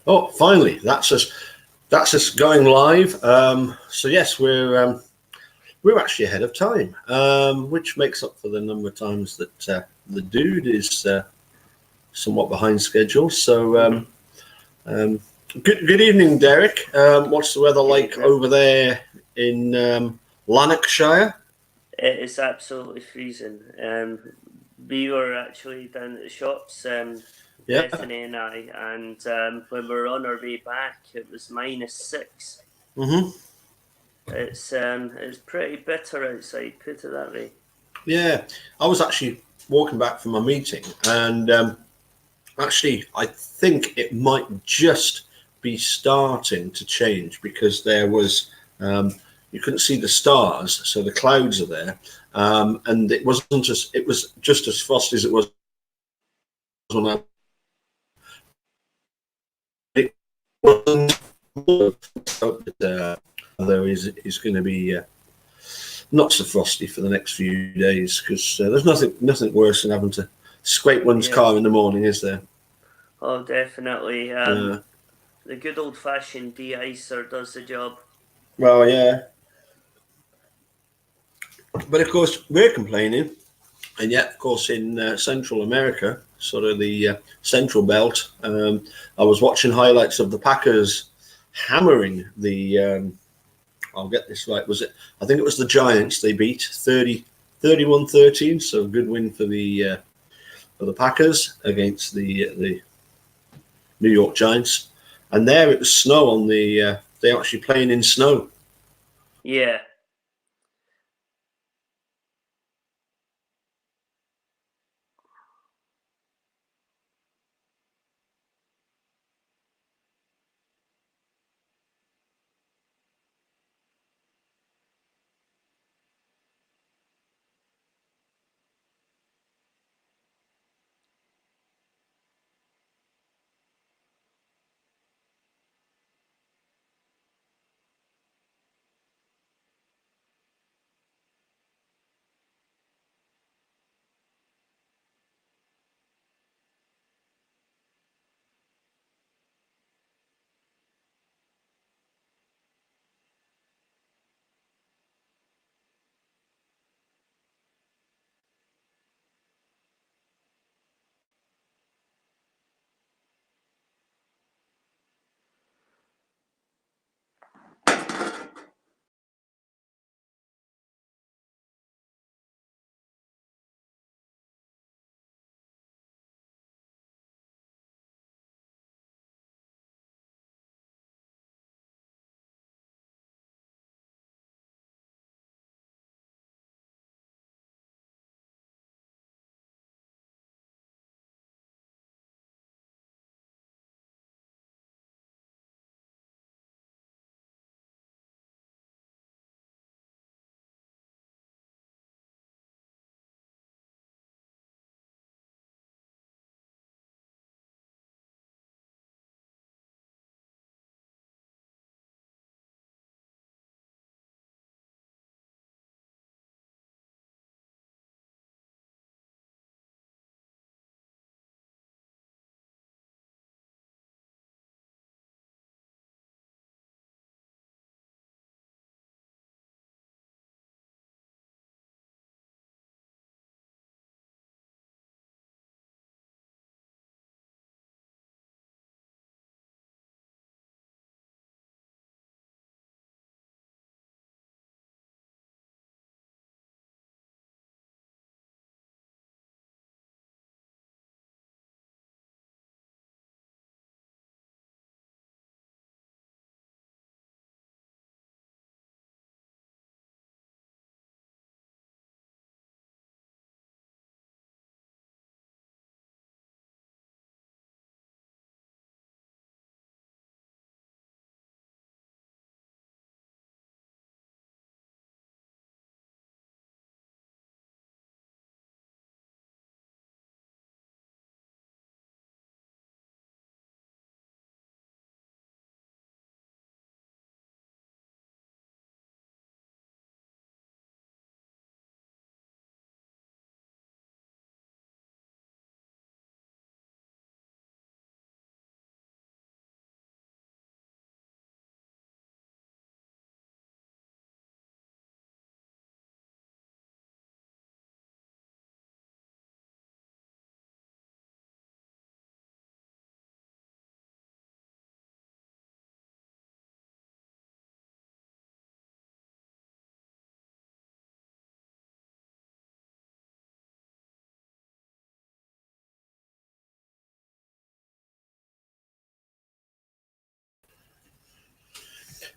Oh, finally, that's us going live. So yes, we're actually ahead of time, which makes up for the number of times that the dude is somewhat behind schedule. So good evening, Derek. What's the weather Good like evening. over there in Lanarkshire? It is absolutely freezing. We were actually down at the shops, Yeah. Bethany and I, and when we were on our way back, it was -6. hmm It's pretty bitter outside. Put it that way. Yeah. I was actually walking back from a meeting, and actually, I think it might just be starting to change because there was you couldn't see the stars, so the clouds are there, and it was just as frosty as it was when I. It wasn't. Though is going to be not so frosty for the next few days because there's nothing worse than having to scrape one's Yeah. car in the morning, is there? Oh, definitely. Uh, The good old-fashioned de-icer does the job. well, yeah, but of course we're complaining. And yet, of course, in Central America, sort of the central belt, I was watching highlights of the Packers hammering the. I'll get this right. Was it? I think it was the Giants. They beat 31-13. So a good win for the Packers against the New York Giants. And there it was snow on the. They actually playing in snow. Yeah.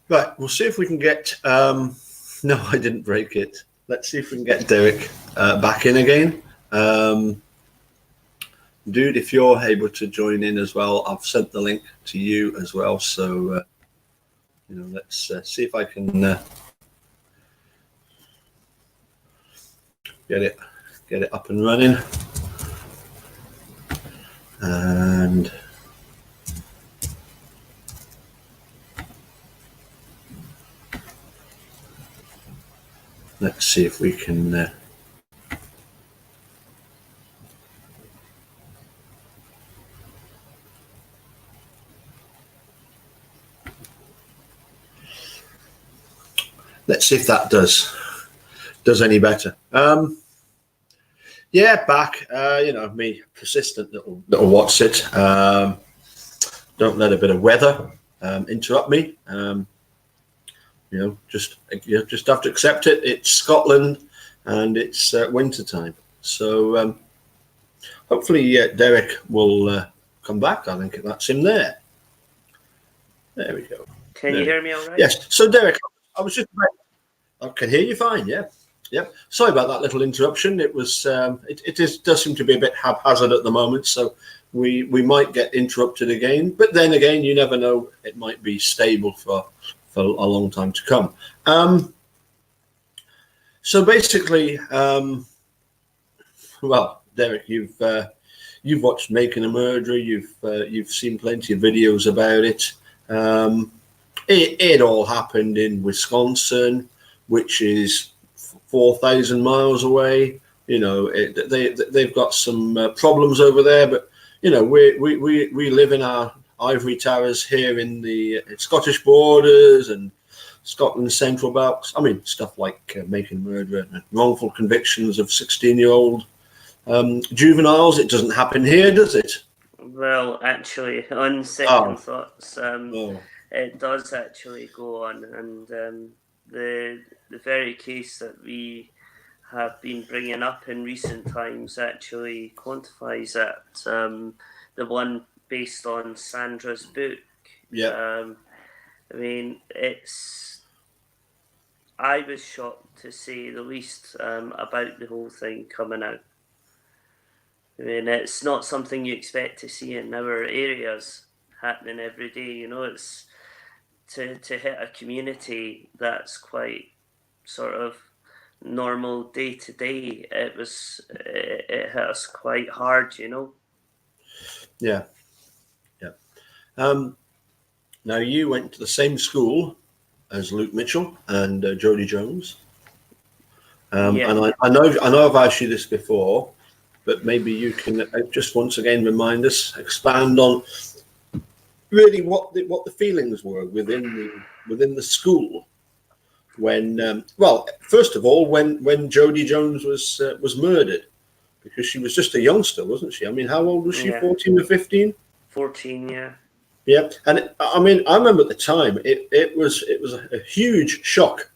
Right, we'll see if we can get. No, I didn't break it. Let's see if we can get Derek back in again. Dude, if you're able to join in as well, I've sent the link to you as well. So, let's see if I can get it up and running. And let's see if we can. Let's see if that does any better. Yeah, back. Me, persistent little what's it. Don't let a bit of weather interrupt me. Just have to accept it. It's Scotland, and it's winter time. So hopefully Derek will come back. I think that's him there. There we go. Can you hear me all right? Yes. So Derek, I was just. I can hear you fine. Yeah. Yep. Sorry about that little interruption. It was. Does seem to be a bit haphazard at the moment, so we might get interrupted again. But then again, you never know. It might be stable for a long time to come. So basically, well, Derek, you've watched Making a Murderer. You've seen plenty of videos about it. It all happened in Wisconsin, which is 4,000 miles away. They've got some problems over there, but we live in our ivory towers here in the Scottish borders and Scotland's central belt. I mean, stuff like Making Murderer and wrongful convictions of 16-year-old juveniles. It doesn't happen here, does it? Well, actually, on second thoughts, it does actually go on, and the very case that we have been bringing up in recent times actually quantifies that. The one based on Sandra's book. Yeah. I mean, I was shocked to say the least about the whole thing coming out. I mean, it's not something you expect to see in our areas happening every day. It's to hit a community that's quite sort of normal day to day. It hit us quite hard, Yeah. Now you went to the same school as Luke Mitchell and Jodie Jones. And I know I've asked you this before, but maybe you can just once again remind us, expand on really what the feelings were within the school when first of all when Jodie Jones was murdered, because she was just a youngster, wasn't she? I mean, how old was she? 14 or 15? 14, yeah. Yeah, and I mean, I remember at the time it was a huge shock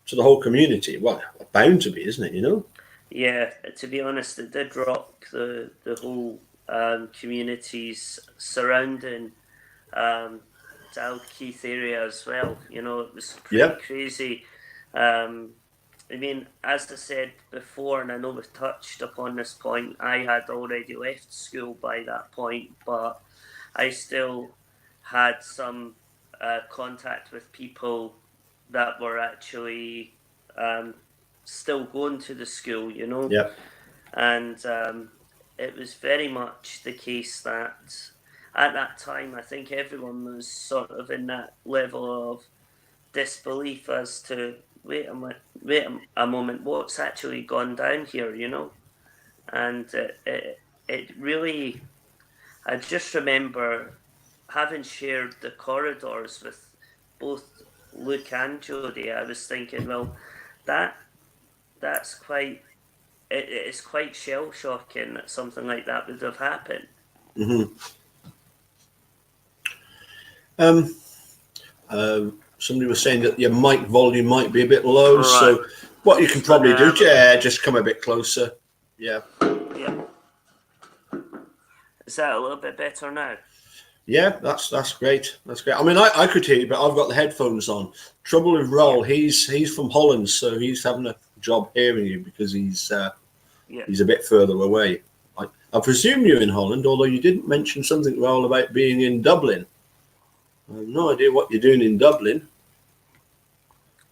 to the whole community. Well, bound to be, isn't it? Yeah, to be honest, it did rock the whole communities surrounding Dalkeith area as well. It was pretty crazy. I mean, as I said before, and I know we've touched upon this point, I had already left school by that point, but I still had some contact with people that were actually still going to the school, Yeah. And it was very much the case that at that time, I think everyone was sort of in that level of disbelief as to, wait a moment, what's actually gone down here, And it really, I just remember having shared the corridors with both Luke and Jodie. I was thinking, well, that's quite, it's quite shell shocking that something like that would have happened. Mm-hmm. Somebody was saying that your mic volume might be a bit low, right. So what you can probably do, just come a bit closer. Yeah. Yeah. Is that a little bit better now? Yeah, that's great. That's great. I mean, I could hear you, but I've got the headphones on. Trouble with Roll, he's from Holland, so he's having a job hearing you because he's a bit further away. I presume you're in Holland, although you didn't mention something, Roll, about being in Dublin. I have no idea what you're doing in Dublin.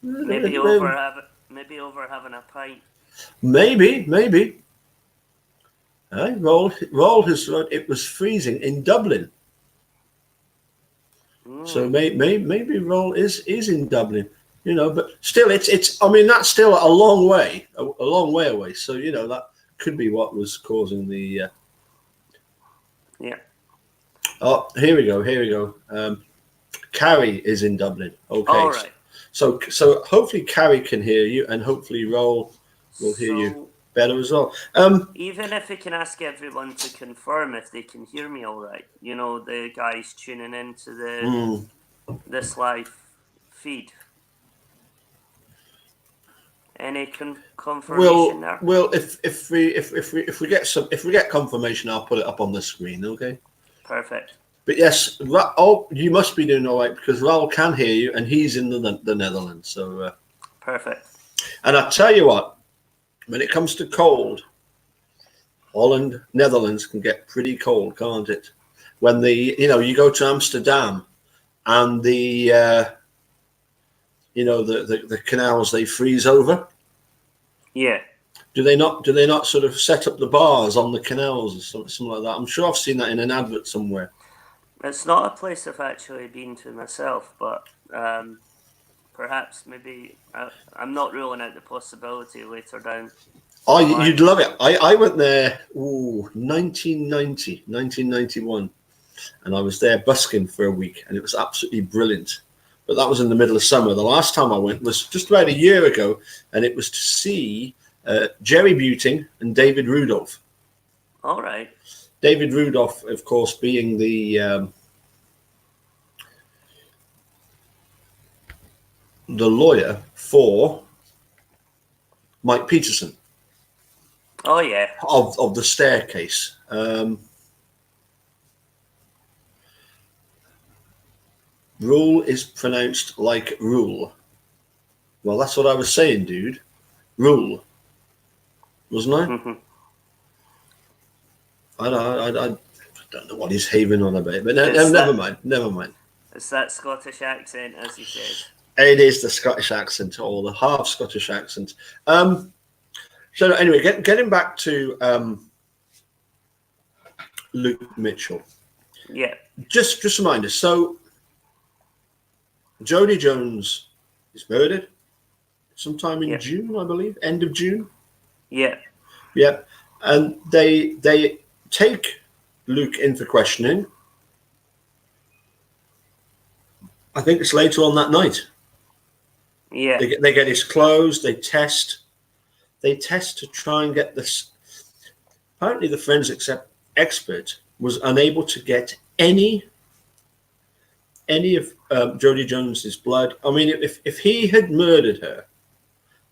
Maybe over having a pint. Maybe. Roll has said it was freezing in Dublin. So maybe Roll is in Dublin, but still it's I mean that's still a long way away. So that could be what was causing the. Yeah. Oh, here we go. Carrie is in Dublin. Okay. All right. So hopefully Carrie can hear you, and hopefully Roll will hear you better as well. Even if we can ask everyone to confirm if they can hear me all right, the guys tuning into this live feed. Any confirmation there? Well, if we get confirmation, I'll put it up on the screen. Okay. Perfect. But yes, you must be doing all right because Raul can hear you, and he's in the Netherlands. So perfect. And I tell you what, when it comes to cold, Holland, Netherlands can get pretty cold, can't it? When you go to Amsterdam, and the canals, they freeze over. Yeah. Do they not sort of set up the bars on the canals or something like that? I'm sure I've seen that in an advert somewhere. It's not a place I've actually been to myself, but perhaps maybe I'm not ruling out the possibility later down. Oh, you'd love it. I went there 1991, and I was there busking for a week, and it was absolutely brilliant. But that was in the middle of summer. The last time I went was just about a year ago, and it was to see Jerry Buting and David Rudolph. All right. David Rudolph, of course, being the lawyer for Mike Peterson. Oh yeah. Of the staircase. Rule is pronounced like rule. Well, that's what I was saying, dude. Rule, wasn't I? Mm-hmm. I don't know what he's having on about, but never mind. It's that Scottish accent, as he says. It is the Scottish accent, or the half Scottish accent. So anyway, getting back to Luke Mitchell. Yeah. Just remind us. So Jodie Jones is murdered sometime in June, I believe, end of June. Yeah. Yeah, and they take Luke in for questioning. I think it's later on that night. Yeah. They get his clothes. They test to try and get this. Apparently, the forensics expert was unable to get any of Jodie Jones's blood. I mean, if he had murdered her,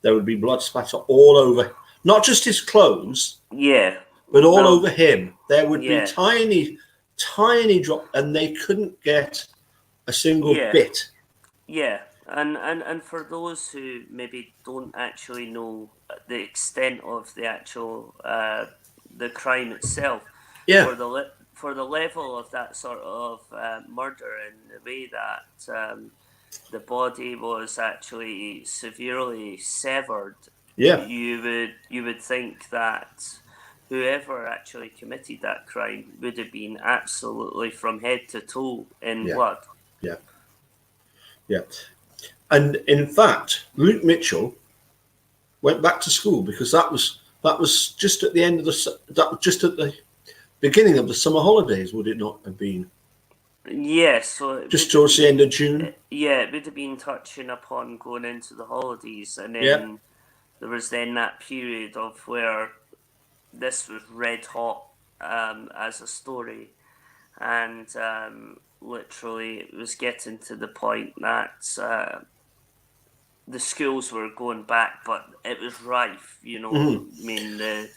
there would be blood splatter all over, not just his clothes, but all over him. There would be tiny drop, and they couldn't get a single bit. Yeah, and for those who maybe don't actually know the extent of the actual the crime itself, for the level of that sort of murder and the way that the body was actually severely severed, you would think that whoever actually committed that crime would have been absolutely from head to toe in blood. Yeah. And in fact, Luke Mitchell went back to school because that was just at the end of just at the beginning of the summer holidays, would it not have been? Yes, so just towards the end of June. Yeah, it would have been touching upon going into the holidays, and then there was then that period of where this was red hot as a story, and literally it was getting to the point that the schools were going back, but it was rife, I mean, the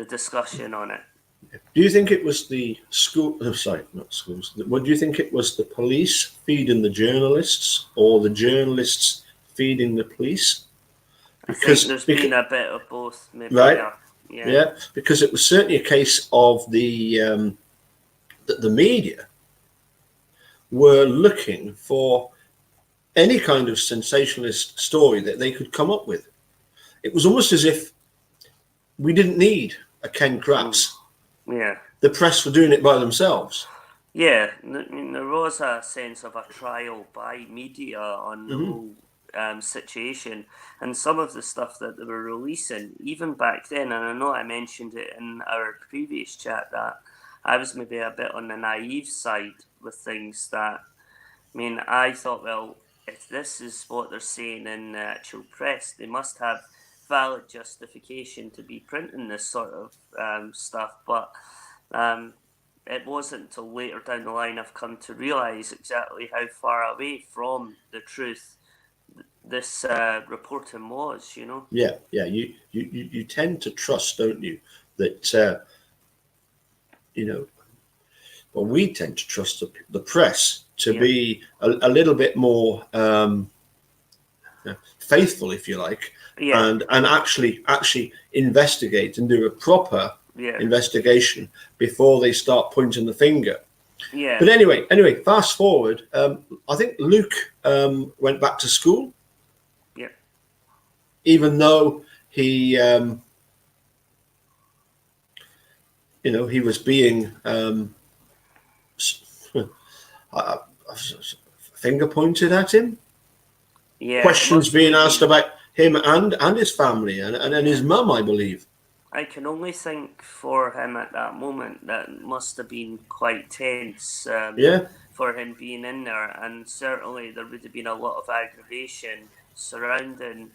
discussion on it. Do you think it was the school? Oh, sorry, not schools. What do you think it was? The police feeding the journalists, or the journalists feeding the police? I think there's been a bit of both, maybe. Right. Yeah. Yeah, because it was certainly a case of the media were looking for any kind of sensationalist story that they could come up with. It was almost as if we didn't need a Ken Kratz. Yeah. The press were doing it by themselves. Yeah, I mean, there was a sense of a trial by media on the whole situation, and some of the stuff that they were releasing, even back then, and I know I mentioned it in our previous chat, that I was maybe a bit on the naive side with things that, I mean, I thought, well, if this is what they're saying in the actual press, they must have valid justification to be printing this sort of stuff, but it wasn't until later down the line I've come to realise exactly how far away from the truth this reporting was, you know. Yeah. You tend to trust, don't you, that well, we tend to trust the press to be a little bit more faithful, if you like, and actually investigate and do a proper investigation before they start pointing the finger. Yeah. But anyway, fast forward. I think Luke went back to school. Yeah. Even though he, he was being finger pointed at him. Yeah. Questions being asked about him and his family and his mum, I believe. I can only think for him at that moment that must have been quite tense for him being in there, and certainly there would have been a lot of aggravation surrounding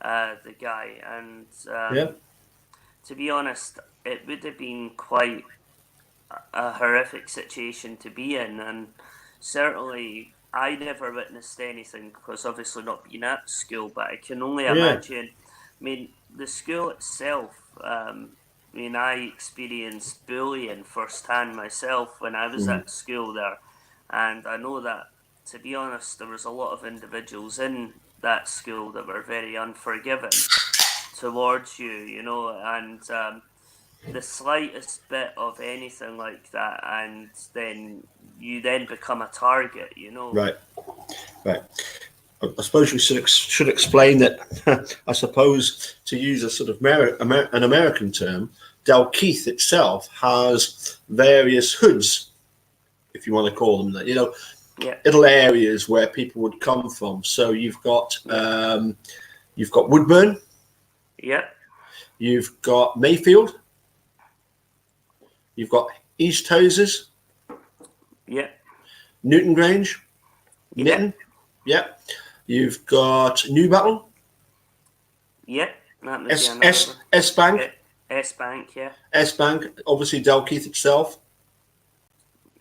the guy, and to be honest, it would have been quite a horrific situation to be in, and certainly I never witnessed anything because obviously not being at school, but I can only imagine. I mean, the school itself, I mean, I experienced bullying firsthand myself when I was at school there, and I know that, to be honest, there was a lot of individuals in that school that were very unforgiving towards you, you know, and the slightest bit of anything like that, and then you become a target, you know. Right. I suppose we should explain that. I suppose, to use a sort of an American term, Dalkeith itself has various hoods, if you want to call them that. You know, little areas where people would come from. So you've got Woodburn. Yeah. You've got Mayfield. You've got East Hoses. Yeah. Newton Grange. Nitton. Yeah. You've got New Battle. Yeah. S Bank. S Bank, yeah. S Bank, obviously Dalkeith itself.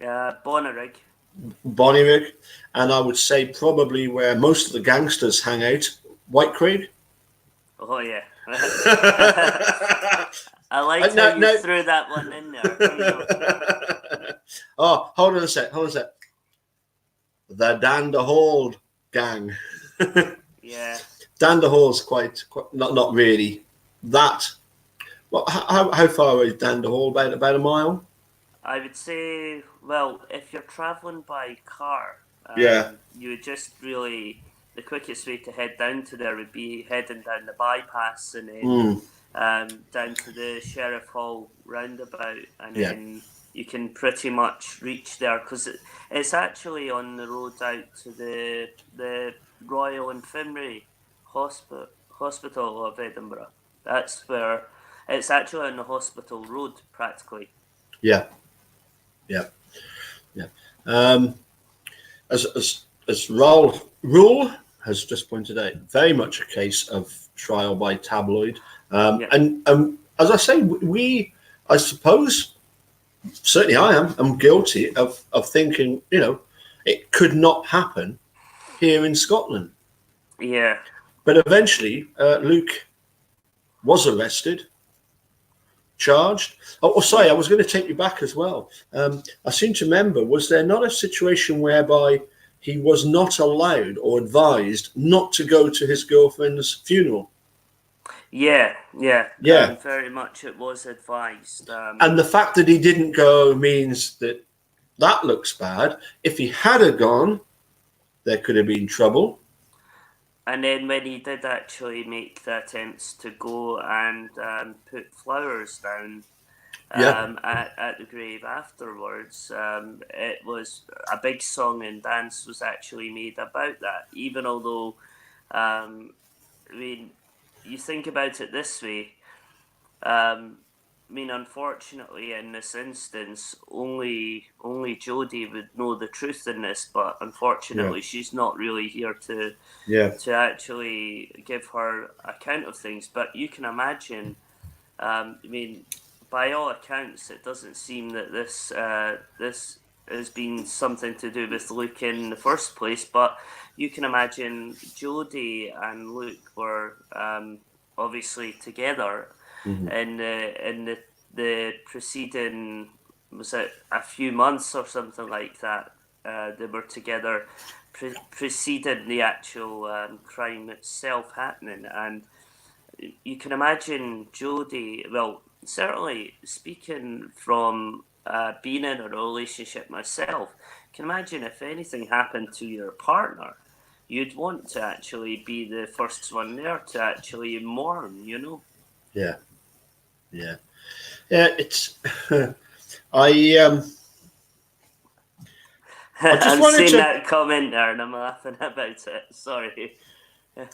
Bonnyrigg. And I would say probably where most of the gangsters hang out, Whitecraig. Oh, yeah. I like how you threw that one in there. Oh, hold on a sec. The Danderhold gang. Yeah. Danderhall's quite not really that. Well, how far away is Danderhall? About a mile. I would say, well, if you're travelling by car, you would just really, the quickest way to head down to there would be heading down the bypass and then down to the Sheriff Hall roundabout, and then you can pretty much reach there, because it's actually on the road out to the Royal Infirmary Hospital of Edinburgh. That's where it's actually on the hospital road, practically. Yeah. As Rule has just pointed out, very much a case of trial by tabloid. And as I say, I suppose, certainly I'm guilty of thinking, it could not happen here in Scotland. Yeah. But eventually, Luke was arrested, charged. Oh, sorry, I was going to take you back as well. I seem to remember, was there not a situation whereby he was not allowed or advised not to go to his girlfriend's funeral? Yeah. Yeah. Very much it was advised. And the fact that he didn't go means that looks bad. If he had gone, there could have been trouble. And then when he did actually make the attempts to go and put flowers down at the grave afterwards, it was a big song and dance was actually made about that. Even although, I mean, you think about it this way. I mean, unfortunately, in this instance, only Jodie would know the truth in this. But unfortunately, she's not really here to actually give her account of things. But you can imagine. I mean, by all accounts, it doesn't seem that this has been something to do with Luke in the first place. But you can imagine Jodie and Luke were obviously together. Mm-hmm. In the preceding, was it a few months or something like that? They were together, preceding the actual crime itself happening, and you can imagine Jodie. Well, certainly speaking from being in a relationship myself, you can imagine if anything happened to your partner, you'd want to actually be the first one there to actually mourn. Yeah. It's I'm just seeing that comment there, and I'm laughing about it. Sorry.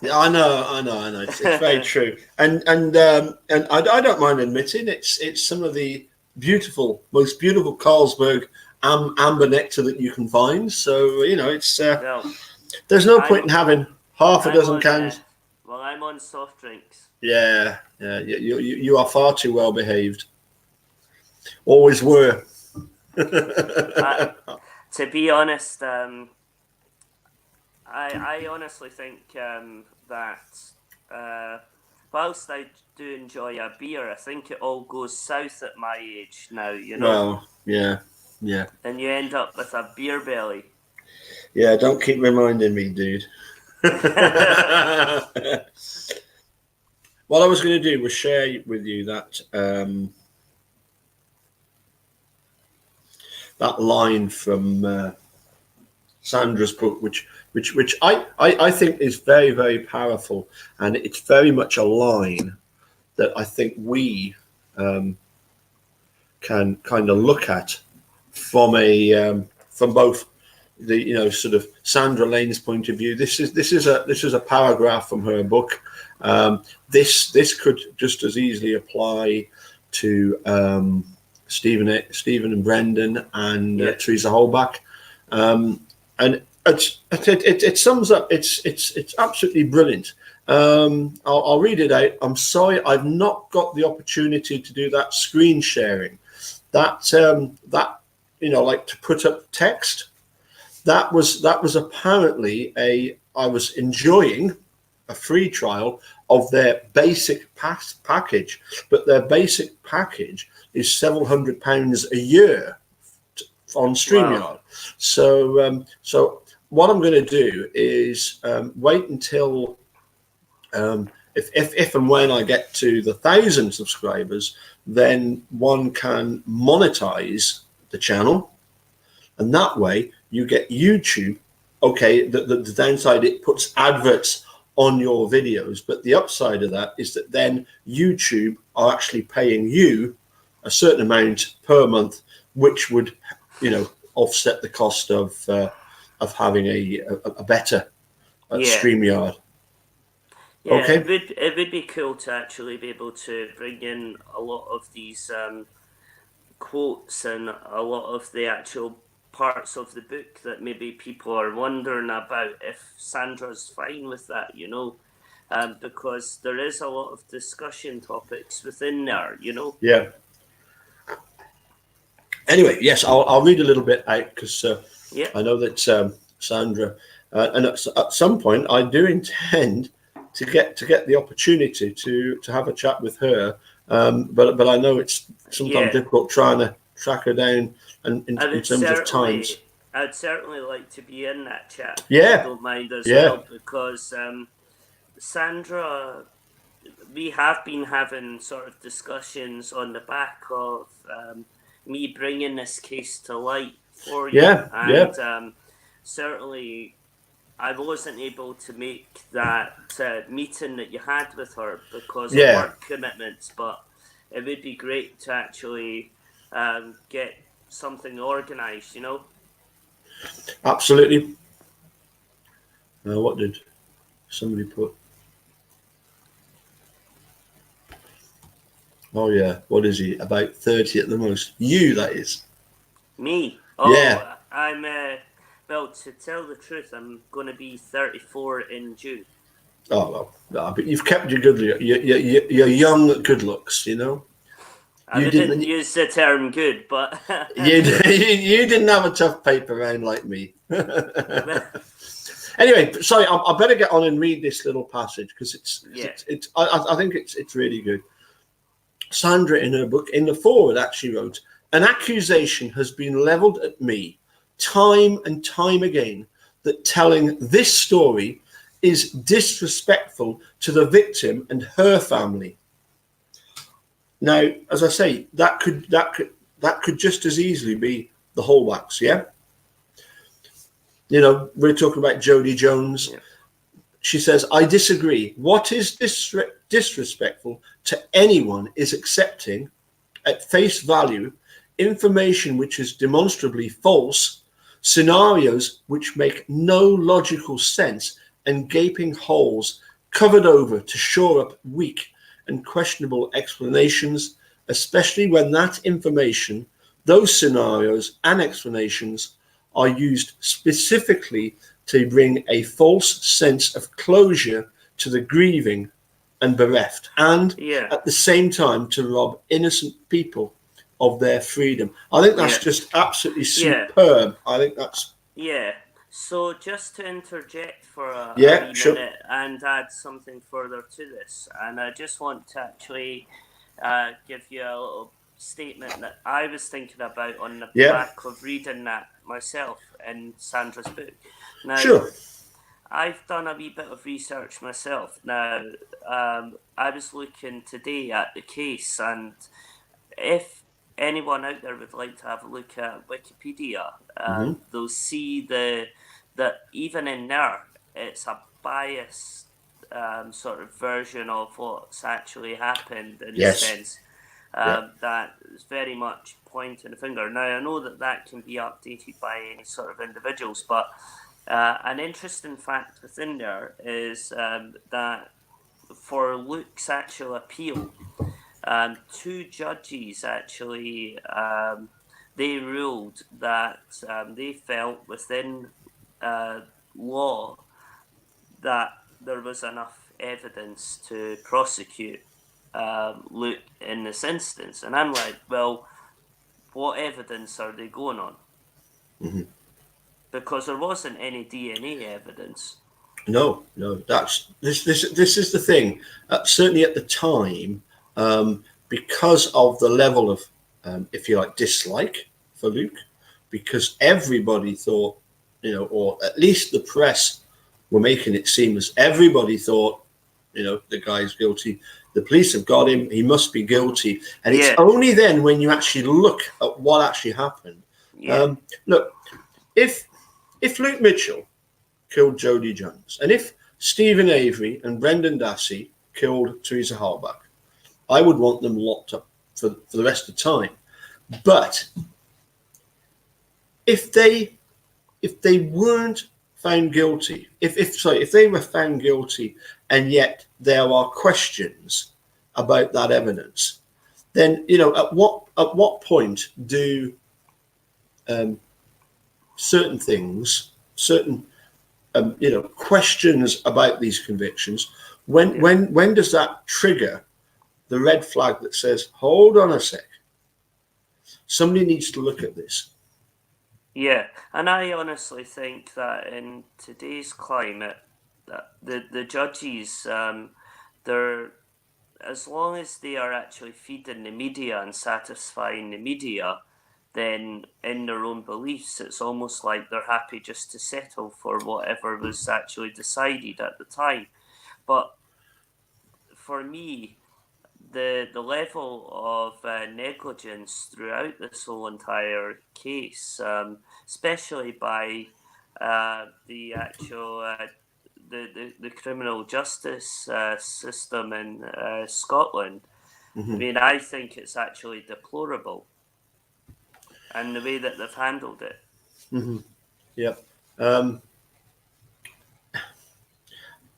Yeah, I know. It's very true, and I don't mind admitting it's some of the most beautiful Carlsberg amber nectar that you can find. So it's there's no point in having half a dozen cans. Well, I'm on soft drinks. Yeah. You are far too well behaved. Always were. To be honest, I honestly think that whilst I do enjoy a beer, I think it all goes south at my age now. Well, yeah. And you end up with a beer belly. Yeah, don't keep reminding me, dude. What I was going to do was share with you that that line from Sandra's book, which I think is very, very powerful, and it's very much a line that I think we can kind of look at from both the sort of Sandra Lane's point of view. This is a paragraph from her book. This could just as easily apply to Stephen and Brendan and Teresa Holbach, and it sums up. It's absolutely brilliant. I'll read it out. I'm sorry, I've not got the opportunity to do that screen sharing. That like to put up text. That was apparently I was enjoying a free trial of their basic package, but their basic package is several £100s a year on StreamYard. Wow. So what I'm going to do is wait until if and when I get to the 1,000 subscribers, then one can monetize the channel, and that way you get YouTube. Okay, the downside, it puts adverts on your videos, but the upside of that is that then YouTube are actually paying you a certain amount per month, which would offset the cost of having a better StreamYard. Yeah, okay. It would be cool to actually be able to bring in a lot of these quotes and a lot of the actual parts of the book that maybe people are wondering about, if Sandra's fine with that, because there is a lot of discussion topics within there, Yeah. Anyway, yes, I'll read a little bit out because I know that Sandra, and at some point I do intend to get the opportunity to have a chat with her But I know it's sometimes difficult trying to track her down, and in terms of times. I'd certainly like to be in that chat. Yeah. If you don't mind as well, because Sandra, we have been having sort of discussions on the back of me bringing this case to light for you. And certainly I wasn't able to make that meeting that you had with her because of work commitments, but it would be great to actually get something organised, you know? Absolutely. What did somebody put? Oh yeah, what is he? About 30 at the most. You, that is. Me? Oh, yeah. I'm, well, to tell the truth, I'm going to be 34 in June. Oh, well, no, but you've kept your your young good looks, you know? I didn't use the term good, but... you didn't have a tough paper round like me. Anyway, sorry, I better get on and read this little passage because I think it's really good. Sandra, in her book, in the foreword, actually wrote, "An accusation has been levelled at me time and time again that telling this story is disrespectful to the victim and her family." Now, as I say, that could just as easily be the Holbachs, yeah? You know, we're talking about Jodie Jones. Yeah. She says, "I disagree. What is disrespectful to anyone is accepting at face value information which is demonstrably false, scenarios which make no logical sense, and gaping holes covered over to shore up weak and questionable explanations, especially when that information, those scenarios and explanations are used specifically to bring a false sense of closure to the grieving and bereft, and at the same time to rob innocent people of their freedom." I think that's just absolutely superb. I think that's... Yeah. So just to interject for a minute and add something further to this, and I just want to actually give you a little statement that I was thinking about on the back of reading that myself in Sandra's book. Now, I've done a wee bit of research myself. Now, I was looking today at the case, and if anyone out there would like to have a look at Wikipedia, they'll see that even in there, it's a biased sort of version of what's actually happened in the sense that is very much pointing the finger. Now, I know that can be updated by any sort of individuals, but an interesting fact within there is that for Luke's actual appeal, 2 judges actually they ruled that they felt within law that there was enough evidence to prosecute Luke in this instance. And I'm like, well, what evidence are they going on? Because there wasn't any DNA evidence. No. This is the thing. Certainly at the time, because of the level of, if you like, dislike for Luke, because everybody thought, you know, or at least the press were making it seem as everybody thought, you know, the guy's guilty. The police have got him. He must be guilty. And it's only then when you actually look at what actually happened. Look, if Luke Mitchell killed Jodie Jones, and if Stephen Avery and Brendan Dassey killed Teresa Halbach, I would want them locked up for the rest of the time. But if they weren't found guilty, if they were found guilty, and yet there are questions about that evidence, then, you know, at what point do certain things, certain you know, questions about these convictions, when does that trigger the red flag that says, hold on a sec, somebody needs to look at this? Yeah, and I honestly think that in today's climate, that the judges, they're as long as they are actually feeding the media and satisfying the media, then in their own beliefs, it's almost like they're happy just to settle for whatever was actually decided at the time. But for me, the level of negligence throughout this whole entire case, especially by the actual the criminal justice system in Scotland, I mean, I think it's actually deplorable, and the way that they've handled it. Yeah.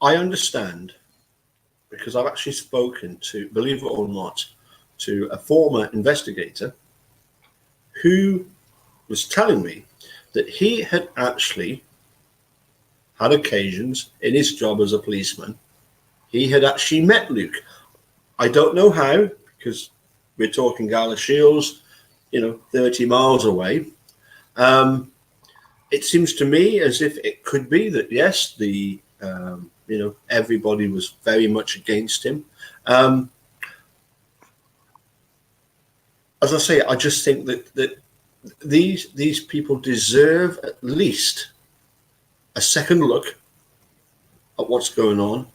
I understand, because I've actually spoken to, believe it or not, to a former investigator who was telling me that he had actually had occasions in his job as a policeman. He had actually met Luke. I don't know how, because we're talking Galashiels, 30 miles away. It seems to me as if it could be that, yes, everybody was very much against him. As I say, I just think that these people deserve at least a second look at what's going on.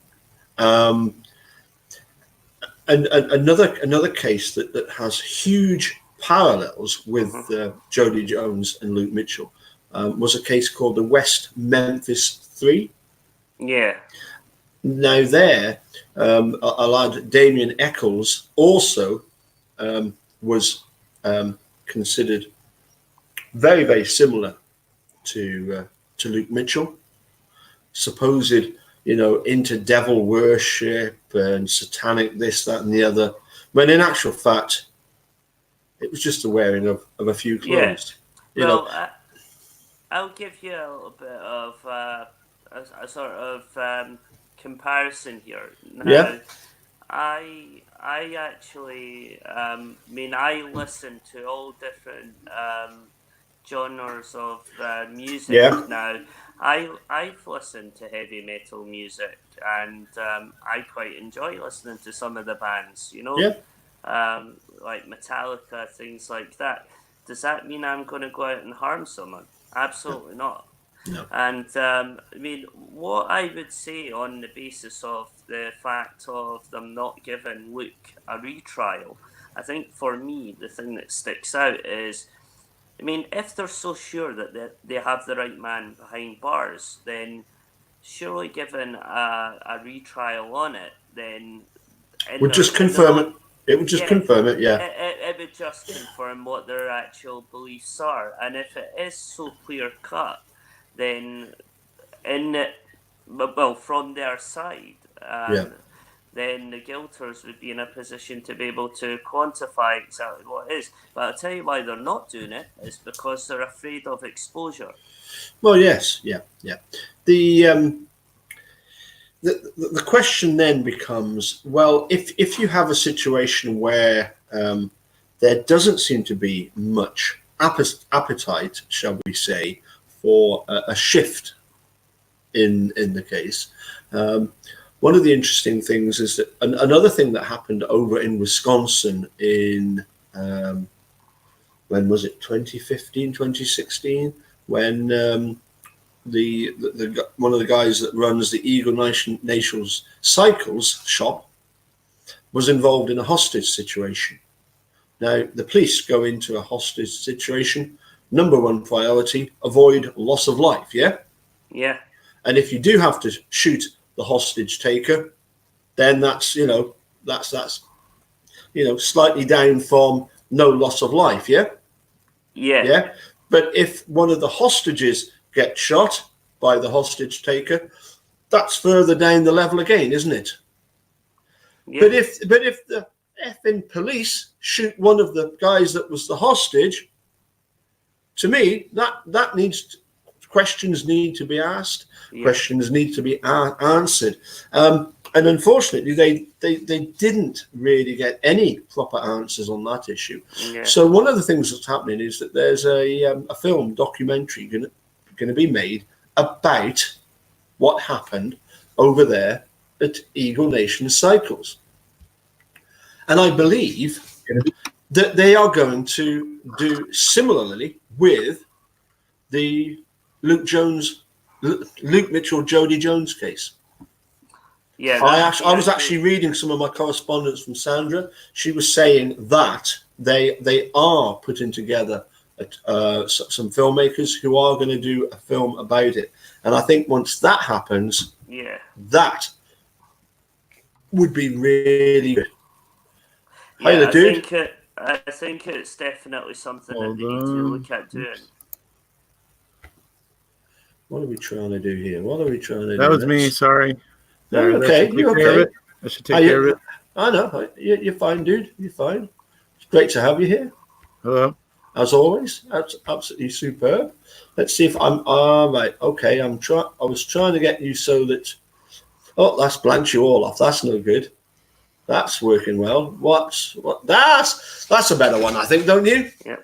And another case that has huge parallels with Jody Jones and Luke Mitchell was a case called the West Memphis 3. Yeah. Now there, a lad, Damien Eccles, also was considered very, very similar to Luke Mitchell. Supposed, into devil worship and satanic this, that, and the other. When in actual fact, it was just the wearing of a few clothes. Yeah. I'll give you a little bit of a sort of comparison here. Now, Yeah. I actually, I listen to all different genres of music. Yeah. Now, I've listened to heavy metal music, and I quite enjoy listening to some of the bands. Yeah. Like Metallica, things like that. Does that mean I'm going to go out and harm someone? Absolutely not. No. And what I would say on the basis of the fact of them not giving Luke a retrial, I think for me the thing that sticks out is, if they're so sure that they have the right man behind bars, then surely given a retrial on it, then Would just confirm it. It would just confirm it, yeah. It would just confirm what their actual beliefs are. And if it is so clear cut, then from their side, then the guilters would be in a position to be able to quantify exactly what it is. But I'll tell you why they're not doing it is because they're afraid of exposure. Well, yes, yeah. The question then becomes, well, if you have a situation where there doesn't seem to be much appetite, shall we say, for a shift in the case. One of the interesting things is that another thing that happened over in Wisconsin in, when was it, 2015, 2016, when the one of the guys that runs the Eagle Nations Cycles shop was involved in a hostage situation. Now, the police go into a hostage situation, number one priority, avoid loss of life, yeah? Yeah. And if you do have to shoot the hostage taker, then that's slightly down from no loss of life, yeah? Yeah. Yeah. But if one of the hostages gets shot by the hostage taker, that's further down the level again, isn't it? Yeah. But if the effing police shoot one of the guys that was the hostage, to me, that needs questions need to be asked. Yeah. Questions need to be answered. And unfortunately, they didn't really get any proper answers on that issue. Yeah. So one of the things that's happening is that there's a film documentary going to be made about what happened over there at Eagle Nation Cycles. And I believe that they are going to do similarly with the Luke Mitchell, Jody Jones case. Yeah, I was actually reading some of my correspondence from Sandra. She was saying that they are putting together some filmmakers who are going to do a film about it. And I think once that happens, that would be really good. Yeah, Hey, dude. I think it's definitely something that they need to look at doing. What are we trying to do here? What are we trying to do? That was me. Sorry. No, you're okay. You're okay. I should take care of it. I know. You're fine, dude. You're fine. It's great to have you here. Hello. As always, that's absolutely superb. Let's see if I'm all right. Okay, I was trying to get you so that. Oh, that's blanked you all off. That's no good. That's working well. That's a better one, I think, don't you? Yeah.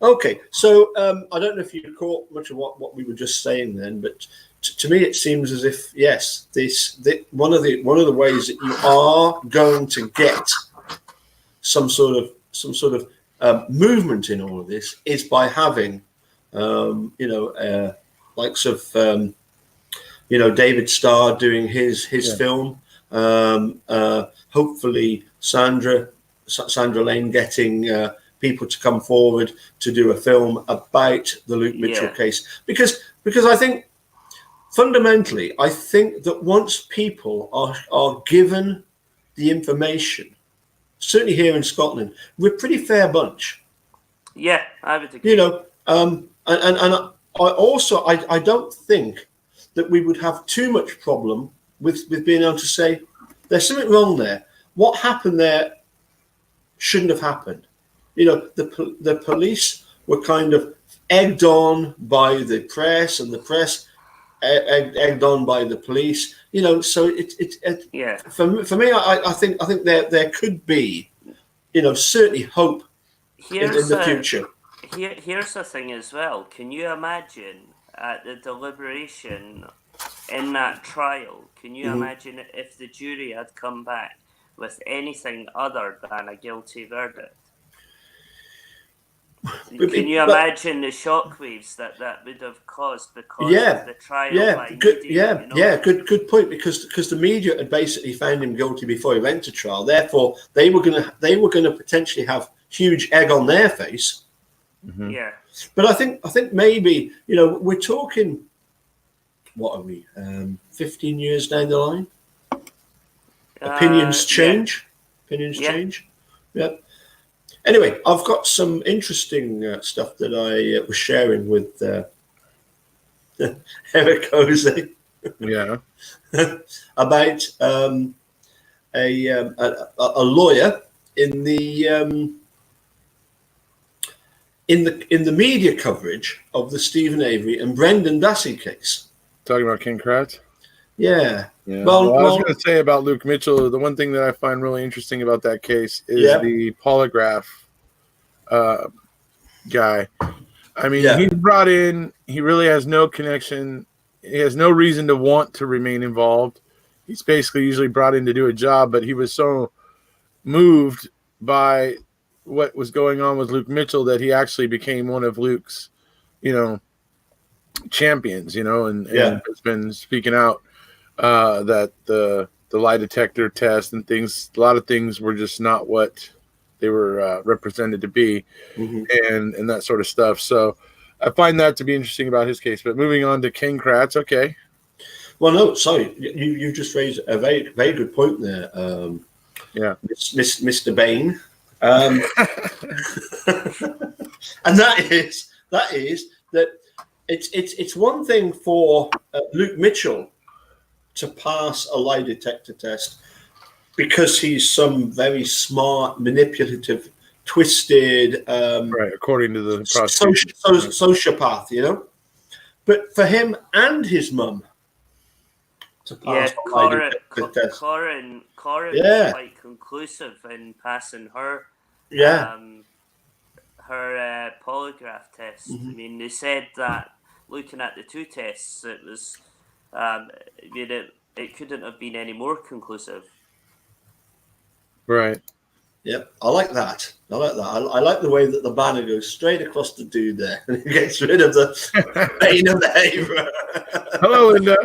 Okay, so I don't know if you caught much of what we were just saying then, but to me it seems as if yes, one of the ways that you are going to get some sort of movement in all of this is by having likes of David Starr doing his film. Hopefully Sandra Lane getting people to come forward to do a film about the Luke Mitchell case, because I think fundamentally that once people are given the information, certainly here in Scotland, we're a pretty fair bunch. Yeah, I would agree. And I don't think that we would have too much problem with being able to say there's something wrong there. What happened there shouldn't have happened. The police were kind of egged on by the press, and the press egged on by the police. So for me, I think there could be, certainly hope in the future. Here's the thing as well. Can you imagine at the deliberation in that trial? Can you imagine if the jury had come back with anything other than a guilty verdict? Can you imagine the shockwaves that would have caused because of the trial by media? Good point, because the media had basically found him guilty before he went to trial. Therefore, they were going to potentially have huge egg on their face. Mm-hmm. Yeah. But I think maybe we're talking. What are we? 15 years down the line. Opinions change. Opinions change. Yeah. Anyway, I've got some interesting stuff that I was sharing with Eric Jose. Yeah. About a lawyer in the media coverage of the Stephen Avery and Brendan Dassey case. Talking about King Kratz? Yeah. Well, I was going to say about Luke Mitchell, the one thing that I find really interesting about that case is the polygraph guy. I mean, he's brought in, he really has no connection. He has no reason to want to remain involved. He's basically usually brought in to do a job, but he was so moved by what was going on with Luke Mitchell that he actually became one of Luke's, champions, and has been speaking out that the lie detector test and things, a lot of things were just not what they were represented to be, and that sort of stuff. So I find that to be interesting about his case. But moving on to King Kratz, okay. Well, no, sorry, you just raised a very, very good point there. Mr. Bain, and that is that it's one thing for Luke Mitchell to pass a lie detector test because he's some very smart, manipulative, twisted, right, according to the prosecution, sociopath, But for him and his mum to pass a lie detector test, Corin was quite conclusive in passing her polygraph test. I mean, they said that looking at the two tests, it was it couldn't have been any more conclusive. Right. Yep, I like that. I like the way that the banner goes straight across the dude there, and it gets rid of the pain of behavior. Hello, Linda.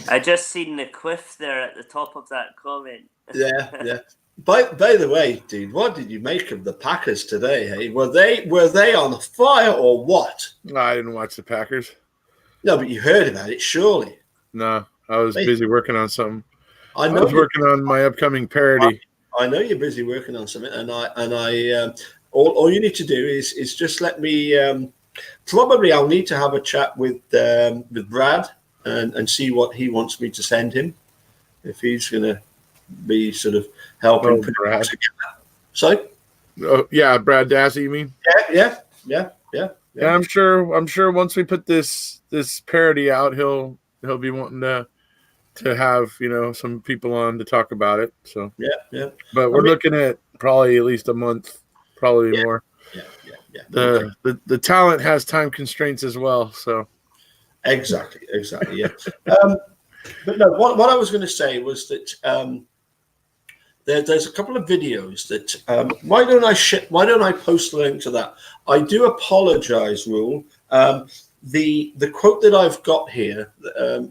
I just seen the quiff there at the top of that comment. Yeah. By the way, dude, what did you make of the Packers today? Hey, were they on fire or what? No, I didn't watch the Packers. No, but you heard about it, surely. No, I was busy working on something. I was working on my upcoming parody. I know you're busy working on something, and all you need to do is just let me. Probably I'll need to have a chat with Brad and see what he wants me to send him, if he's going to be sort of helping. Brad. Sorry. Oh yeah, Brad Dassey, you mean? Yeah. I'm sure once we put this parody out, he'll be wanting to have some people on to talk about it. So yeah. But we're looking at probably at least a month, probably more. Yeah. The talent has time constraints as well. So exactly. Yeah. But no, what I was going to say was that there's a couple of videos that why don't I post the link to that? I do apologize, Rule. The quote that I've got here,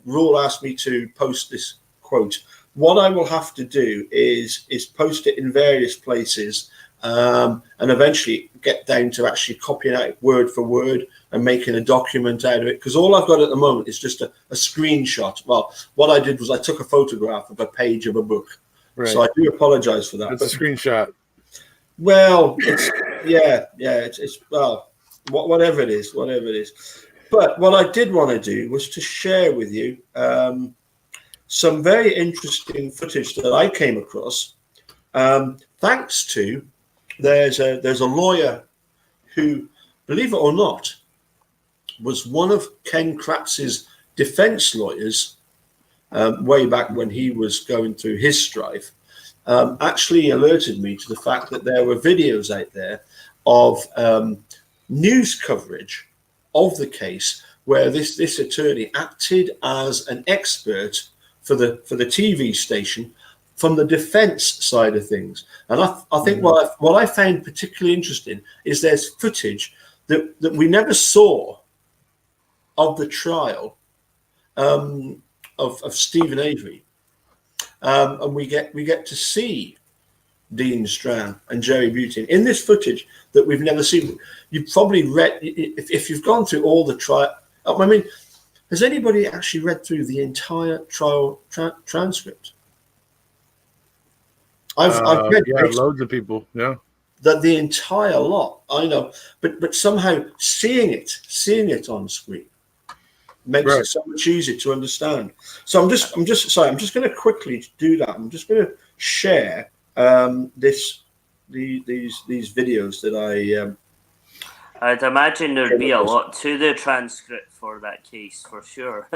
Rule asked me to post this quote. What I will have to do is post it in various places, and eventually get down to actually copying out word for word and making a document out of it. Because all I've got at the moment is just a screenshot. Well, what I did was I took a photograph of a page of a book. Right. So I do apologize for that. It's a screenshot. Well, it's whatever it is. But what I did want to do was to share with you some very interesting footage that I came across. Thanks to there's a lawyer who, believe it or not, was one of Ken Kratz's defense lawyers way back when he was going through his strife. Actually alerted me to the fact that there were videos out there of news coverage of the case where this attorney acted as an expert for the TV station from the defense side of things. And I think what I found particularly interesting is there's footage that we never saw of the trial of Stephen Avery. And we get to see Dean Strand and Jerry Butin in this footage that we've never seen. You've probably read, if you've gone through all the trial. I mean, has anybody actually read through the entire trial transcript? I've read loads of people. Yeah, that the entire lot. I know, but somehow seeing it on screen makes it so much easier to understand. So I'm just going to quickly do that. I'm just going to share these videos that I'd imagine there'd be a lot to the transcript for that case, for sure.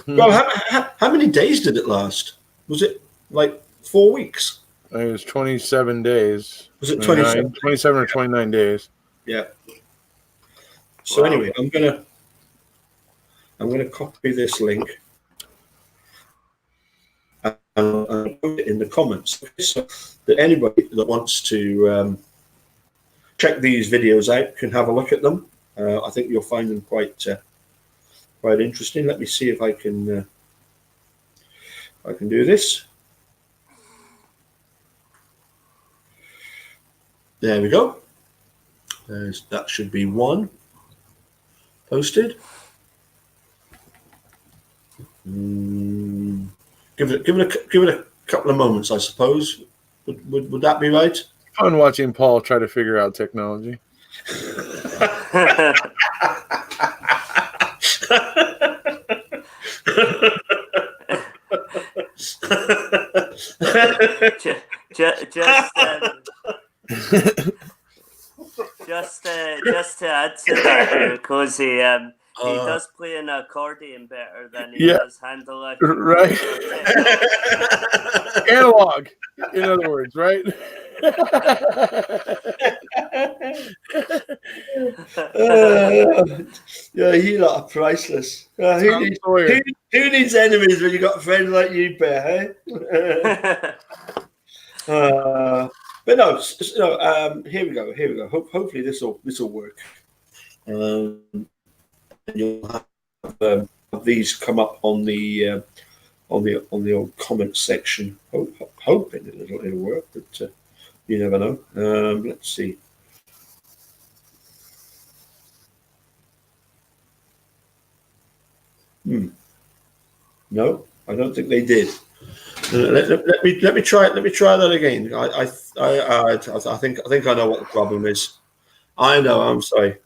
Well, how many days did it last? Was it like 4 weeks? It was 27 days. Was it 27? 27 or 29 days. Yeah. So anyway, I'm gonna copy this link and put it in the comments so that anybody that wants to check these videos out can have a look at them. I think you'll find them quite interesting. Let me see if I can do this. There we go. That should be one posted. Give it a couple of moments, I suppose. Would that be right? Fun watching Paul try to figure out technology. Just to add to that, Cozy, he does play an accordion better than he Yeah. does handle a Right. Analog, in other words, right? Yeah, you lot are priceless. Tom Sawyer. Who needs enemies when you got friends like you, Bear? Hey? But no, here we go. Hopefully this will work. You'll have these come up on the old comment section. Hoping it'll work, but you never know. Let's see. No, I don't think they did. Let me try it. Let me try that again. I think I know what the problem is. I know. I'm sorry.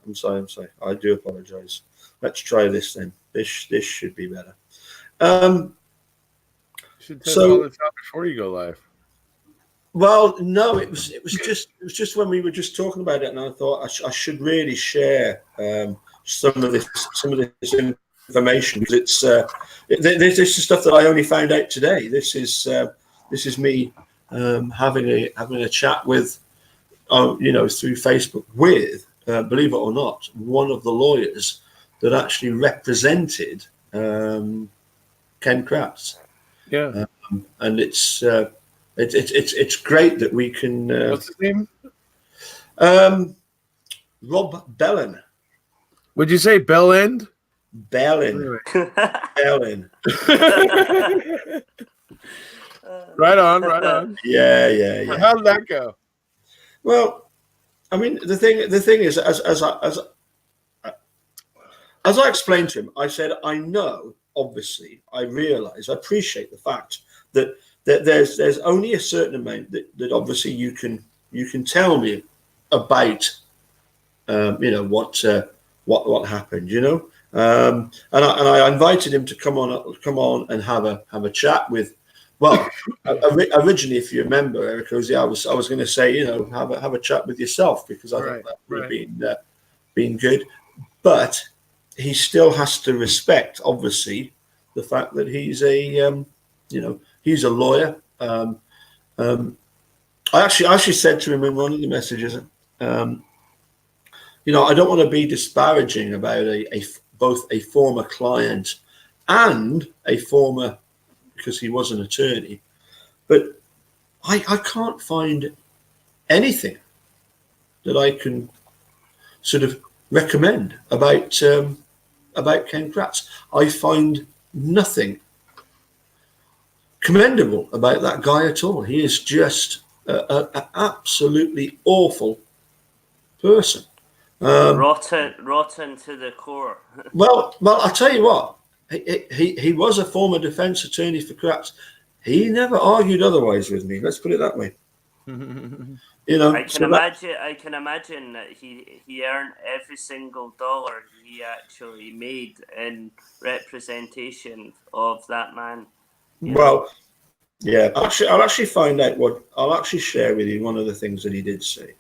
I do apologize. Let's try this then. This should be better. You should test all this out before you go live. Well, no, it was just when we were just talking about it, and I thought I should really share some of this information, because it's this is stuff that I only found out today. This is me having a chat with through Facebook with believe it or not, one of the lawyers that actually represented Ken Kratz. Yeah, and it's great that we can. What's his name? Rob Bellin. Would you say Bell End? Bellin. Bellin. Right on. Yeah. How did that go? Well, I mean, the thing is, as I explained to him, I said, I know, obviously, I appreciate the fact that there's only a certain amount that obviously you can tell me about, what happened, and I invited him to come on and have a chat with. Well, originally, if you remember, Eric Ozzy, I was going to say, have a chat with yourself, because I thought that would have been good. But he still has to respect, obviously, the fact that he's he's a lawyer. I actually said to him in one of the messages, I don't want to be disparaging about both a former client and a former, because he was an attorney, but I can't find anything that I can sort of recommend about Ken Kratz. I find nothing commendable about that guy at all. He is just an absolutely awful person. Rotten to the core. Well, I'll tell you what. He was a former defence attorney for Kratz. He never argued otherwise with me. Let's put it that way. I can imagine that he earned every single dollar he actually made in representation of that man. Well, yeah. I'll actually find out I'll actually share with you one of the things that he did say.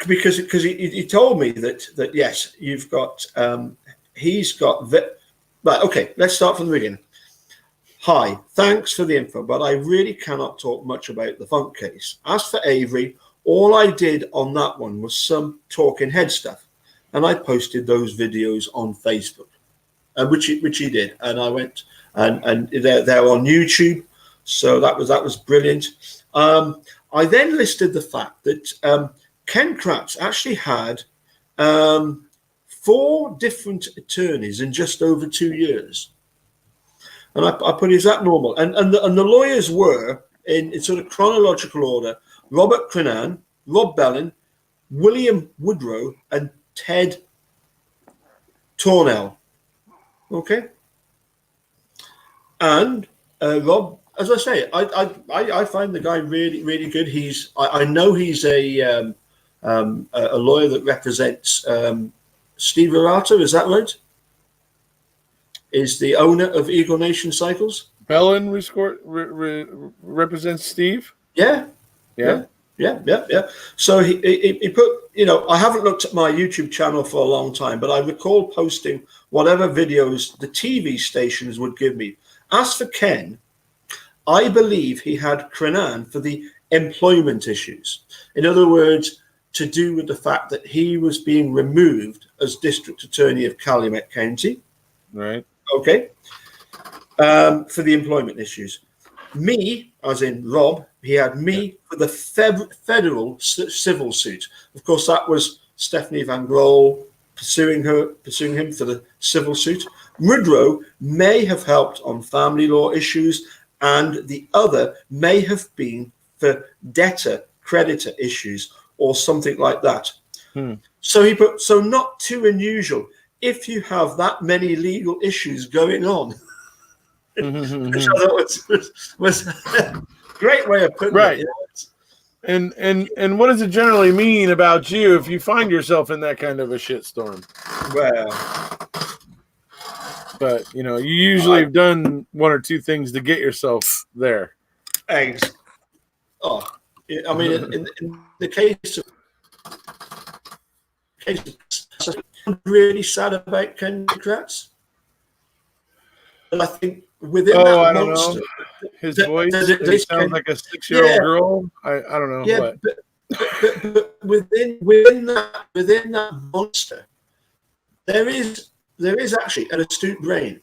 Because he told me that yes, you've got he's got right. Okay, let's start from the beginning. Hi, thanks for the info, but I really cannot talk much about the Funk case. As for Avery, all I did on that one was some talking head stuff, and I posted those videos on Facebook, which he did, and I went and they're on YouTube, so that was brilliant. I then listed the fact that Ken Kratz actually had 4 different attorneys in just over 2 years. And I put, is that normal? And the lawyers were, in sort of chronological order, Robert Crinan, Rob Bellin, William Woodrow, and Ted Tornell. Okay? And Rob, as I say, I find the guy really, really good. I know he's a lawyer that represents Steve Arata, is that right? Is the owner of Eagle Nation Cycles. Bellin represents Steve? Yeah. Yeah. So he put, I haven't looked at my YouTube channel for a long time, but I recall posting whatever videos the TV stations would give me. As for Ken, I believe he had Cronan for the employment issues. In other words, to do with the fact that he was being removed as district attorney of Calumet County. Right. Okay. For the employment issues. Me, as in Rob, he had me for the federal civil suit. Of course, that was Stephanie Van Grohl pursuing him for the civil suit. Woodrow may have helped on family law issues, and the other may have been for debtor-creditor issues or something like that. So he put, so not too unusual if you have that many legal issues going on. Which I thought was a great way of putting it. And what does it generally mean about you if you find yourself in that kind of a shitstorm? Well, but you usually have done one or two things to get yourself there. Eggs. Oh, I mean, in the case of I'm really sad about Ken Kratz. And I think within that monster, his voice sounds like a 6-year-old girl. I don't know. Yeah, what. But within that monster, there is actually an astute brain.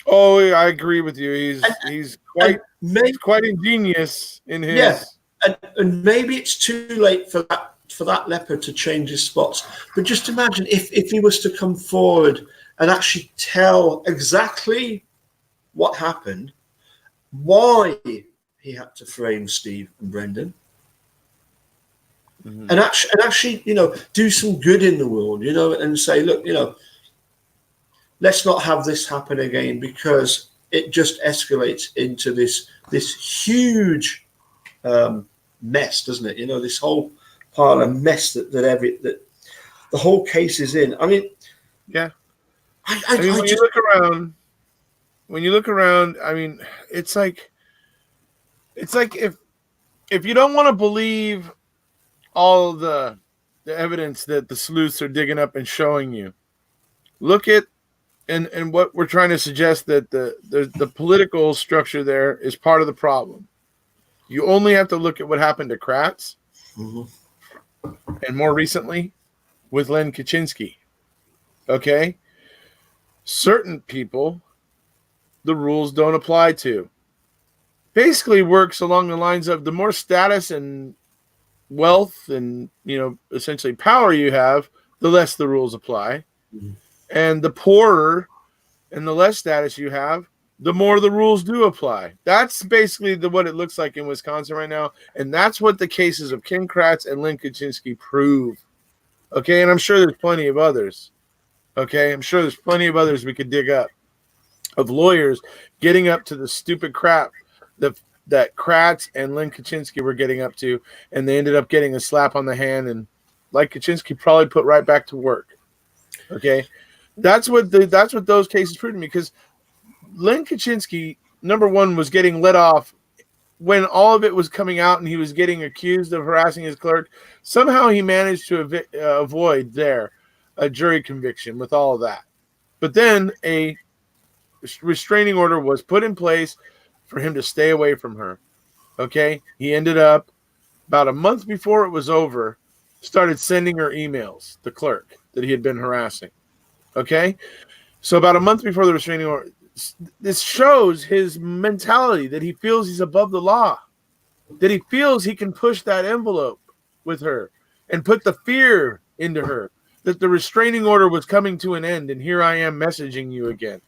Oh, I agree with you. He's quite ingenious in his. Yeah, and maybe it's too late for that leopard to change his spots. But just imagine if he was to come forward and actually tell exactly what happened, why he had to frame Steve and Brendan, and actually, do some good in the world, and say, look, let's not have this happen again, because it just escalates into this huge mess, doesn't it? This whole pile of mess that the whole case is in. I mean, yeah. When you look around, I mean, it's like if you don't want to believe all the evidence that the sleuths are digging up and showing you, look at and what we're trying to suggest, that the political structure there is part of the problem. You only have to look at what happened to Kratz, and more recently with Len Kaczynski. Okay? Certain people, the rules don't apply to. Basically works along the lines of the more status and wealth and, essentially power you have, the less the rules apply. And the poorer and the less status you have, the more the rules do apply. That's basically what it looks like in Wisconsin right now. And that's what the cases of Ken Kratz and Len Kaczynski prove. Okay, and I'm sure there's plenty of others. Okay, I'm sure there's plenty of others we could dig up of lawyers getting up to the stupid crap that Kratz and Len Kaczynski were getting up to, and they ended up getting a slap on the hand, and like Kaczynski probably put right back to work. Okay, that's what those cases proved to me, because Len Kaczynski, number one, was getting let off when all of it was coming out and he was getting accused of harassing his clerk. Somehow he managed to avoid a jury conviction with all of that. But then a restraining order was put in place for him to stay away from her. Okay? He ended up, about a month before it was over, started sending her emails, the clerk that he had been harassing. Okay? So about a month before the restraining order, this shows his mentality, that he feels he's above the law, that he feels he can push that envelope with her and put the fear into her that the restraining order was coming to an end, and here I am messaging you again.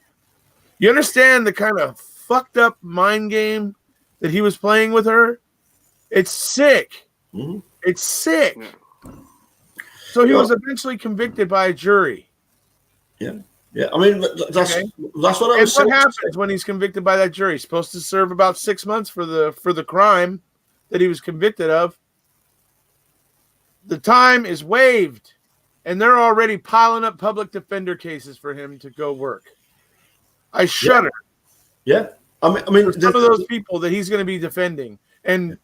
You understand the kind of fucked up mind game that he was playing with her? It's sick. Mm-hmm. It's sick. So he was eventually convicted by a jury. Yeah. Yeah, I mean, that's what I was saying. What happens when he's convicted by that jury? He's supposed to serve about 6 months for the crime that he was convicted of. The time is waived, and they're already piling up public defender cases for him to go work. I shudder. Yeah. I mean, some of those people that he's going to be defending, and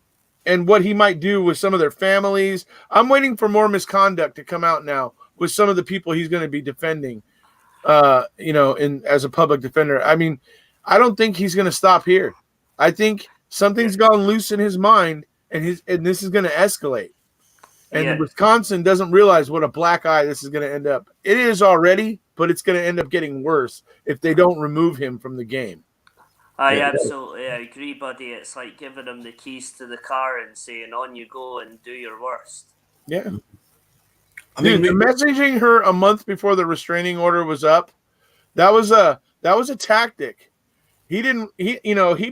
and what he might do with some of their families. I'm waiting for more misconduct to come out now with some of the people he's going to be defending, as a public defender. I mean, I don't think he's going to stop here. I think something's gone loose in his mind, and this is going to escalate. And Wisconsin doesn't realize what a black eye this is going to end up. It is already, but it's going to end up getting worse if they don't remove him from the game. I absolutely agree, buddy. It's like giving him the keys to the car and saying, on you go and do your worst. Yeah. Dude, messaging her a month before the restraining order was up, that was a tactic. He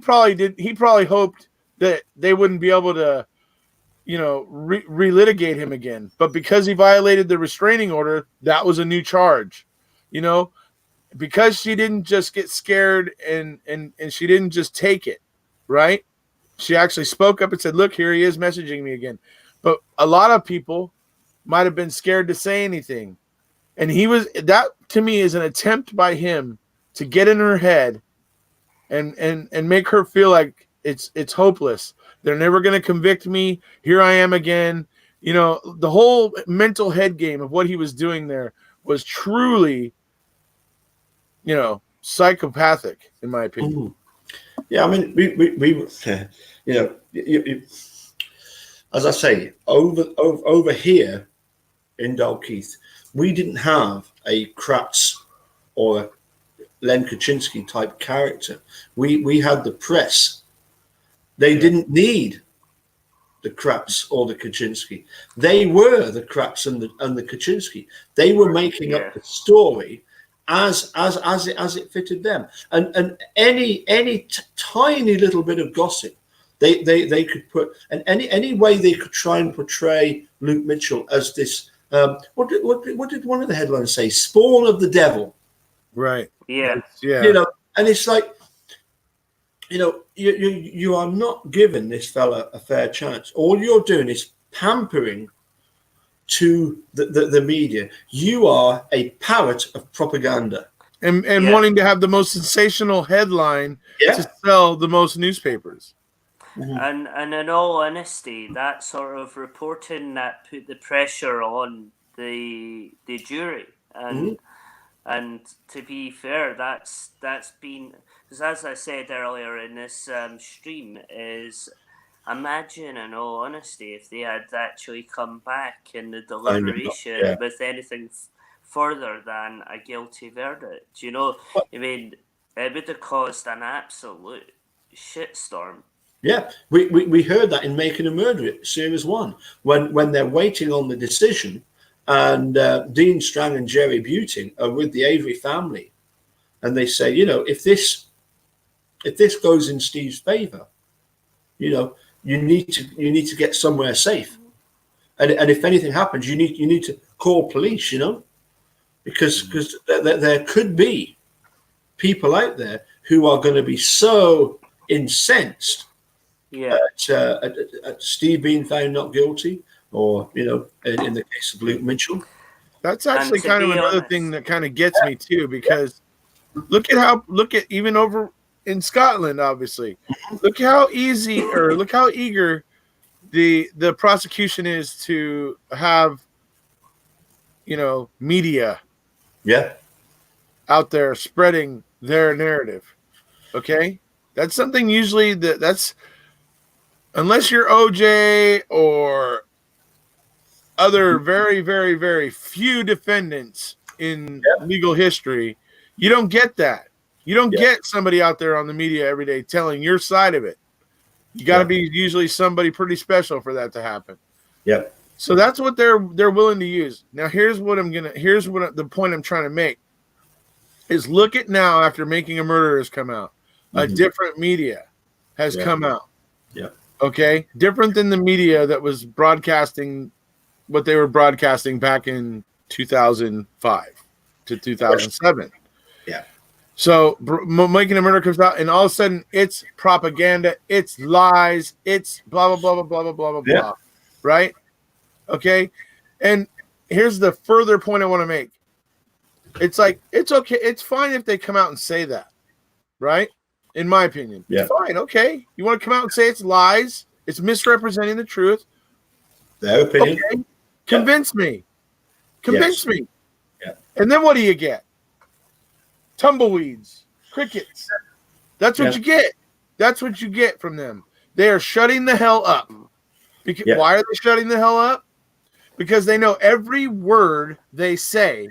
probably hoped that they wouldn't be able to, relitigate him again. But because he violated the restraining order, that was a new charge. Because she didn't just get scared and she didn't just take it, right? She actually spoke up and said, look, here he is messaging me again. But a lot of people might have been scared to say anything. And that to me is an attempt by him to get in her head and make her feel like it's hopeless. They're never going to convict me. Here I am again. The whole mental head game of what he was doing there was truly, psychopathic, in my opinion. Yeah, I mean, we as I say, over here in Dalkeith, we didn't have a Kratz or a Len Kaczynski type character. We had the press. They didn't need the Kratz or the Kaczynski. They were the Kratz and the Kaczynski. They were making up the story as it fitted them, and any tiny little bit of gossip they could put, and any way they could try and portray Luke Mitchell as this what did one of the headlines say, spawn of the devil, right? Yeah. And it's like, you are not giving this fella a fair chance. All you're doing is pampering to the media. You are a parrot of propaganda, and wanting to have the most sensational headline to sell the most newspapers. And in all honesty, that sort of reporting that put the pressure on the jury, and to be fair, that's been, because as I said earlier in this stream, is imagine, in all honesty, if they had actually come back in the deliberation with anything further than a guilty verdict. I mean, it would have caused an absolute shitstorm. Yeah, we heard that in Making a Murderer, Series 1, when they're waiting on the decision, and Dean Strang and Jerry Buting are with the Avery family, and they say, if this goes in Steve's favor, you need to get somewhere safe, and if anything happens, you need to call police, because there could be people out there who are going to be so incensed at Steve being found not guilty, or in the case of Luke Mitchell. That's actually kind of another thing that kind of gets me too, because look at even over in Scotland, obviously, look how eager the prosecution is to have media out there spreading their narrative. Okay, that's something usually that's unless you're OJ or other very, very, very few defendants in legal history, you don't get that. You don't get somebody out there on the media every day telling your side of it. You got to be usually somebody pretty special for that to happen. Yeah. So that's what they're willing to use. Now here's the point I'm trying to make is look at now after Making a Murderer has come out, a different media has come out. Yeah. Okay. Different than the media that was broadcasting what they were broadcasting back in 2005 to 2007. Yeah. So Making a Murderer comes out, and all of a sudden it's propaganda, it's lies, it's blah, blah, blah, blah, blah, blah, blah, blah. Right? Okay. And here's the further point I want to make. It's like, it's okay. It's fine if they come out and say that. Right? In my opinion. Yeah. It's fine. Okay. You want to come out and say it's lies? It's misrepresenting the truth. Their opinion. Okay. Convince me. Convince Yes. me. Yeah. And then what do you get? Tumbleweeds, crickets. That's what you get. That's what you get from them. They are shutting the hell up. Why are they shutting the hell up? Because they know every word they say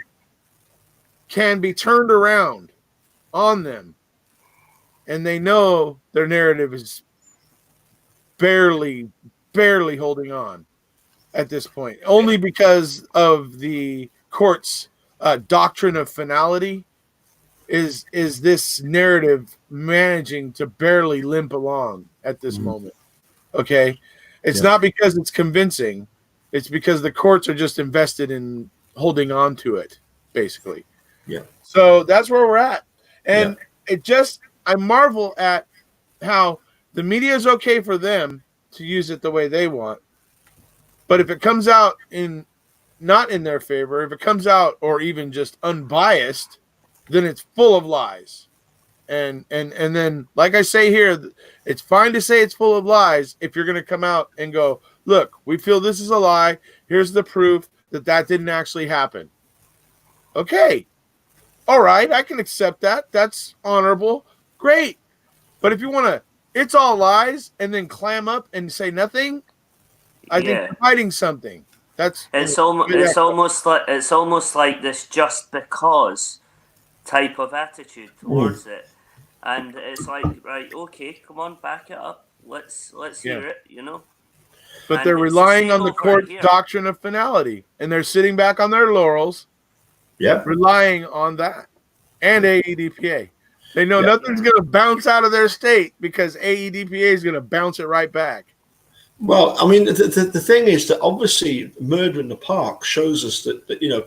can be turned around on them. And they know their narrative is barely holding on at this point. Only because of the court's doctrine of finality is this narrative managing to barely limp along at this moment. Okay? It's not because it's convincing. It's because the courts are just invested in holding on to it, basically. Yeah. So that's where we're at. And I marvel at how the media is okay for them to use it the way they want. But if it comes out not in their favor, if it comes out or even just unbiased, then it's full of lies. And then, like I say here, it's fine to say it's full of lies if you're going to come out and go, look, we feel this is a lie. Here's the proof that didn't actually happen. Okay. All right. I can accept that. That's honorable. Great. But if you want to, it's all lies and then clam up and say nothing, I think you're hiding something. It's almost like this just because type of attitude towards it. And it's like, right, okay, come on, back it up. Let's hear it, you know. But they're relying on the court's doctrine of finality, and they're sitting back on their laurels, relying on that, and AEDPA. They know nothing's going to bounce out of their state because AEDPA is going to bounce it right back. Well, I mean, the thing is that obviously Murder in the Park shows us that you know,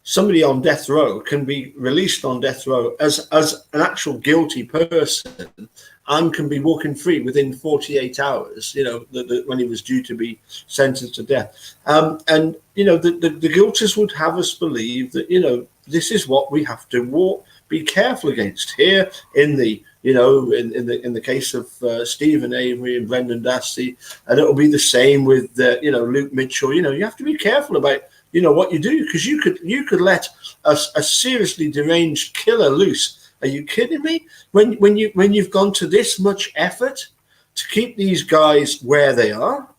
somebody on death row can be released on death row as an actual guilty person and can be walking free within 48 hours, you know, when he was due to be sentenced to death. And, you know, the guilters would have us believe that, you know, this is what we have to be careful against here in the, you know, in the case of Stephen Avery and Brendan Dassey, and it'll be the same with, you know, Luke Mitchell. You know, you have to be careful about, you know, what you do, because you could let a seriously deranged killer loose. Are you kidding me? When you've gone to this much effort to keep these guys where they are,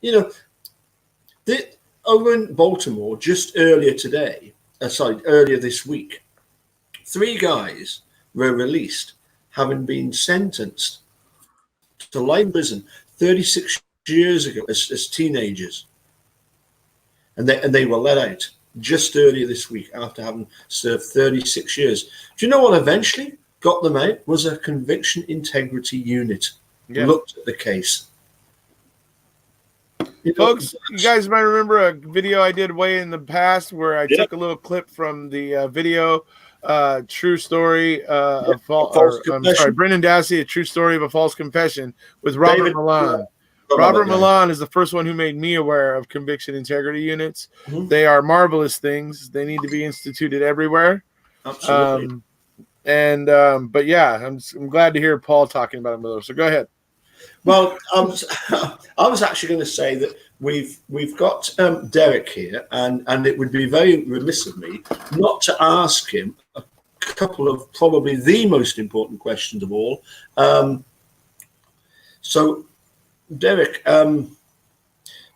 you know, over in Baltimore just earlier this week, 3 guys were released, having been sentenced to life in prison 36 years ago as teenagers. And they were let out just earlier this week after having served 36 years. Do you know what eventually got them out? Was a conviction integrity unit. Looked at the case. Folks, you guys might remember a video I did way in the past where I took a little clip from the video, True Story of Brendan Dassey, A True Story of a False Confession with Robert Milan. Robert Milan is the first one who made me aware of conviction integrity units. They are marvelous things. They need to be instituted everywhere. Absolutely. But yeah, I'm glad to hear Paul talking about them. So go ahead. Well, I was actually going to say that we've got Derek here, and it would be very remiss of me not to ask him a couple of probably the most important questions of all. So, Derek,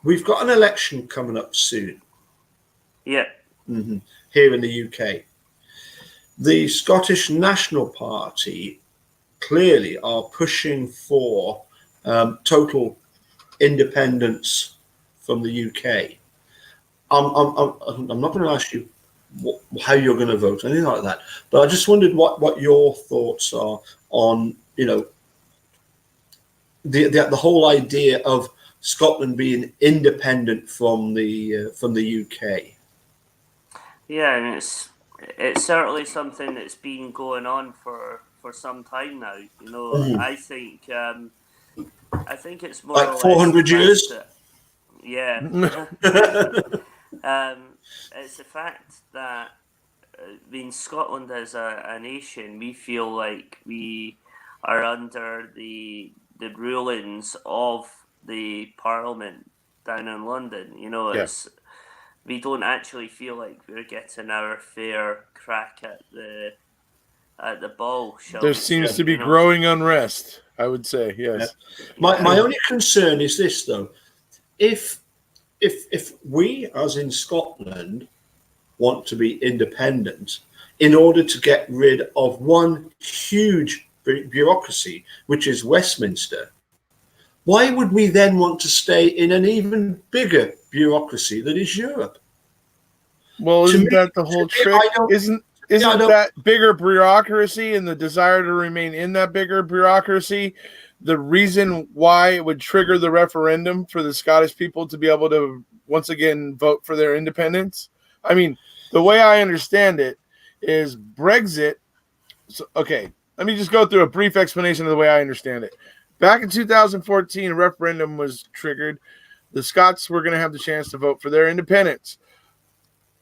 we've got an election coming up soon. Yeah. Here in the UK. The Scottish National Party clearly are pushing for total independence from the UK. I'm not going to ask you how you're going to vote, anything like that, but I just wondered what your thoughts are on, you know, the whole idea of Scotland being independent from the UK. Yeah, and it's certainly something that's been going on for some time now. You know, I think it's more like 400 years. It's the fact that Scotland as a nation, we feel like we are under the the rulings of the Parliament down in London. You know, we don't actually feel like we're getting our fair crack at the ball. There seems to be growing unrest, I would say. Yes. Yeah. My only concern is this, though: if we, as in Scotland, want to be independent in order to get rid of one huge bureaucracy, which is Westminster, why would we then want to stay in an even bigger bureaucracy that is Europe? Well, isn't that the whole trick? Isn't that bigger bureaucracy and the desire to remain in that bigger bureaucracy the reason why it would trigger the referendum for the Scottish people to be able to once again vote for their independence? I mean, the way I understand it is Brexit. So, okay, let me just go through a brief explanation of the way I understand it. Back in 2014, a referendum was triggered. The Scots were going to have the chance to vote for their independence.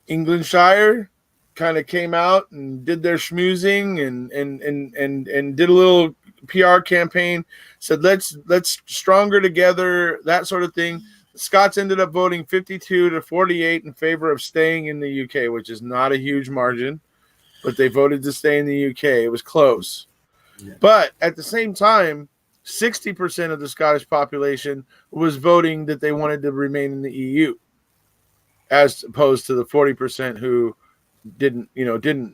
Englandshire kind of came out and did their schmoozing and did a little PR campaign, said let's stronger together, that sort of thing. The Scots ended up voting 52-48 in favor of staying in the UK, which is not a huge margin, but they voted to stay in the UK. It was close. Yeah. But at the same time, 60% of the Scottish population was voting that they wanted to remain in the EU, as opposed to the 40% who didn't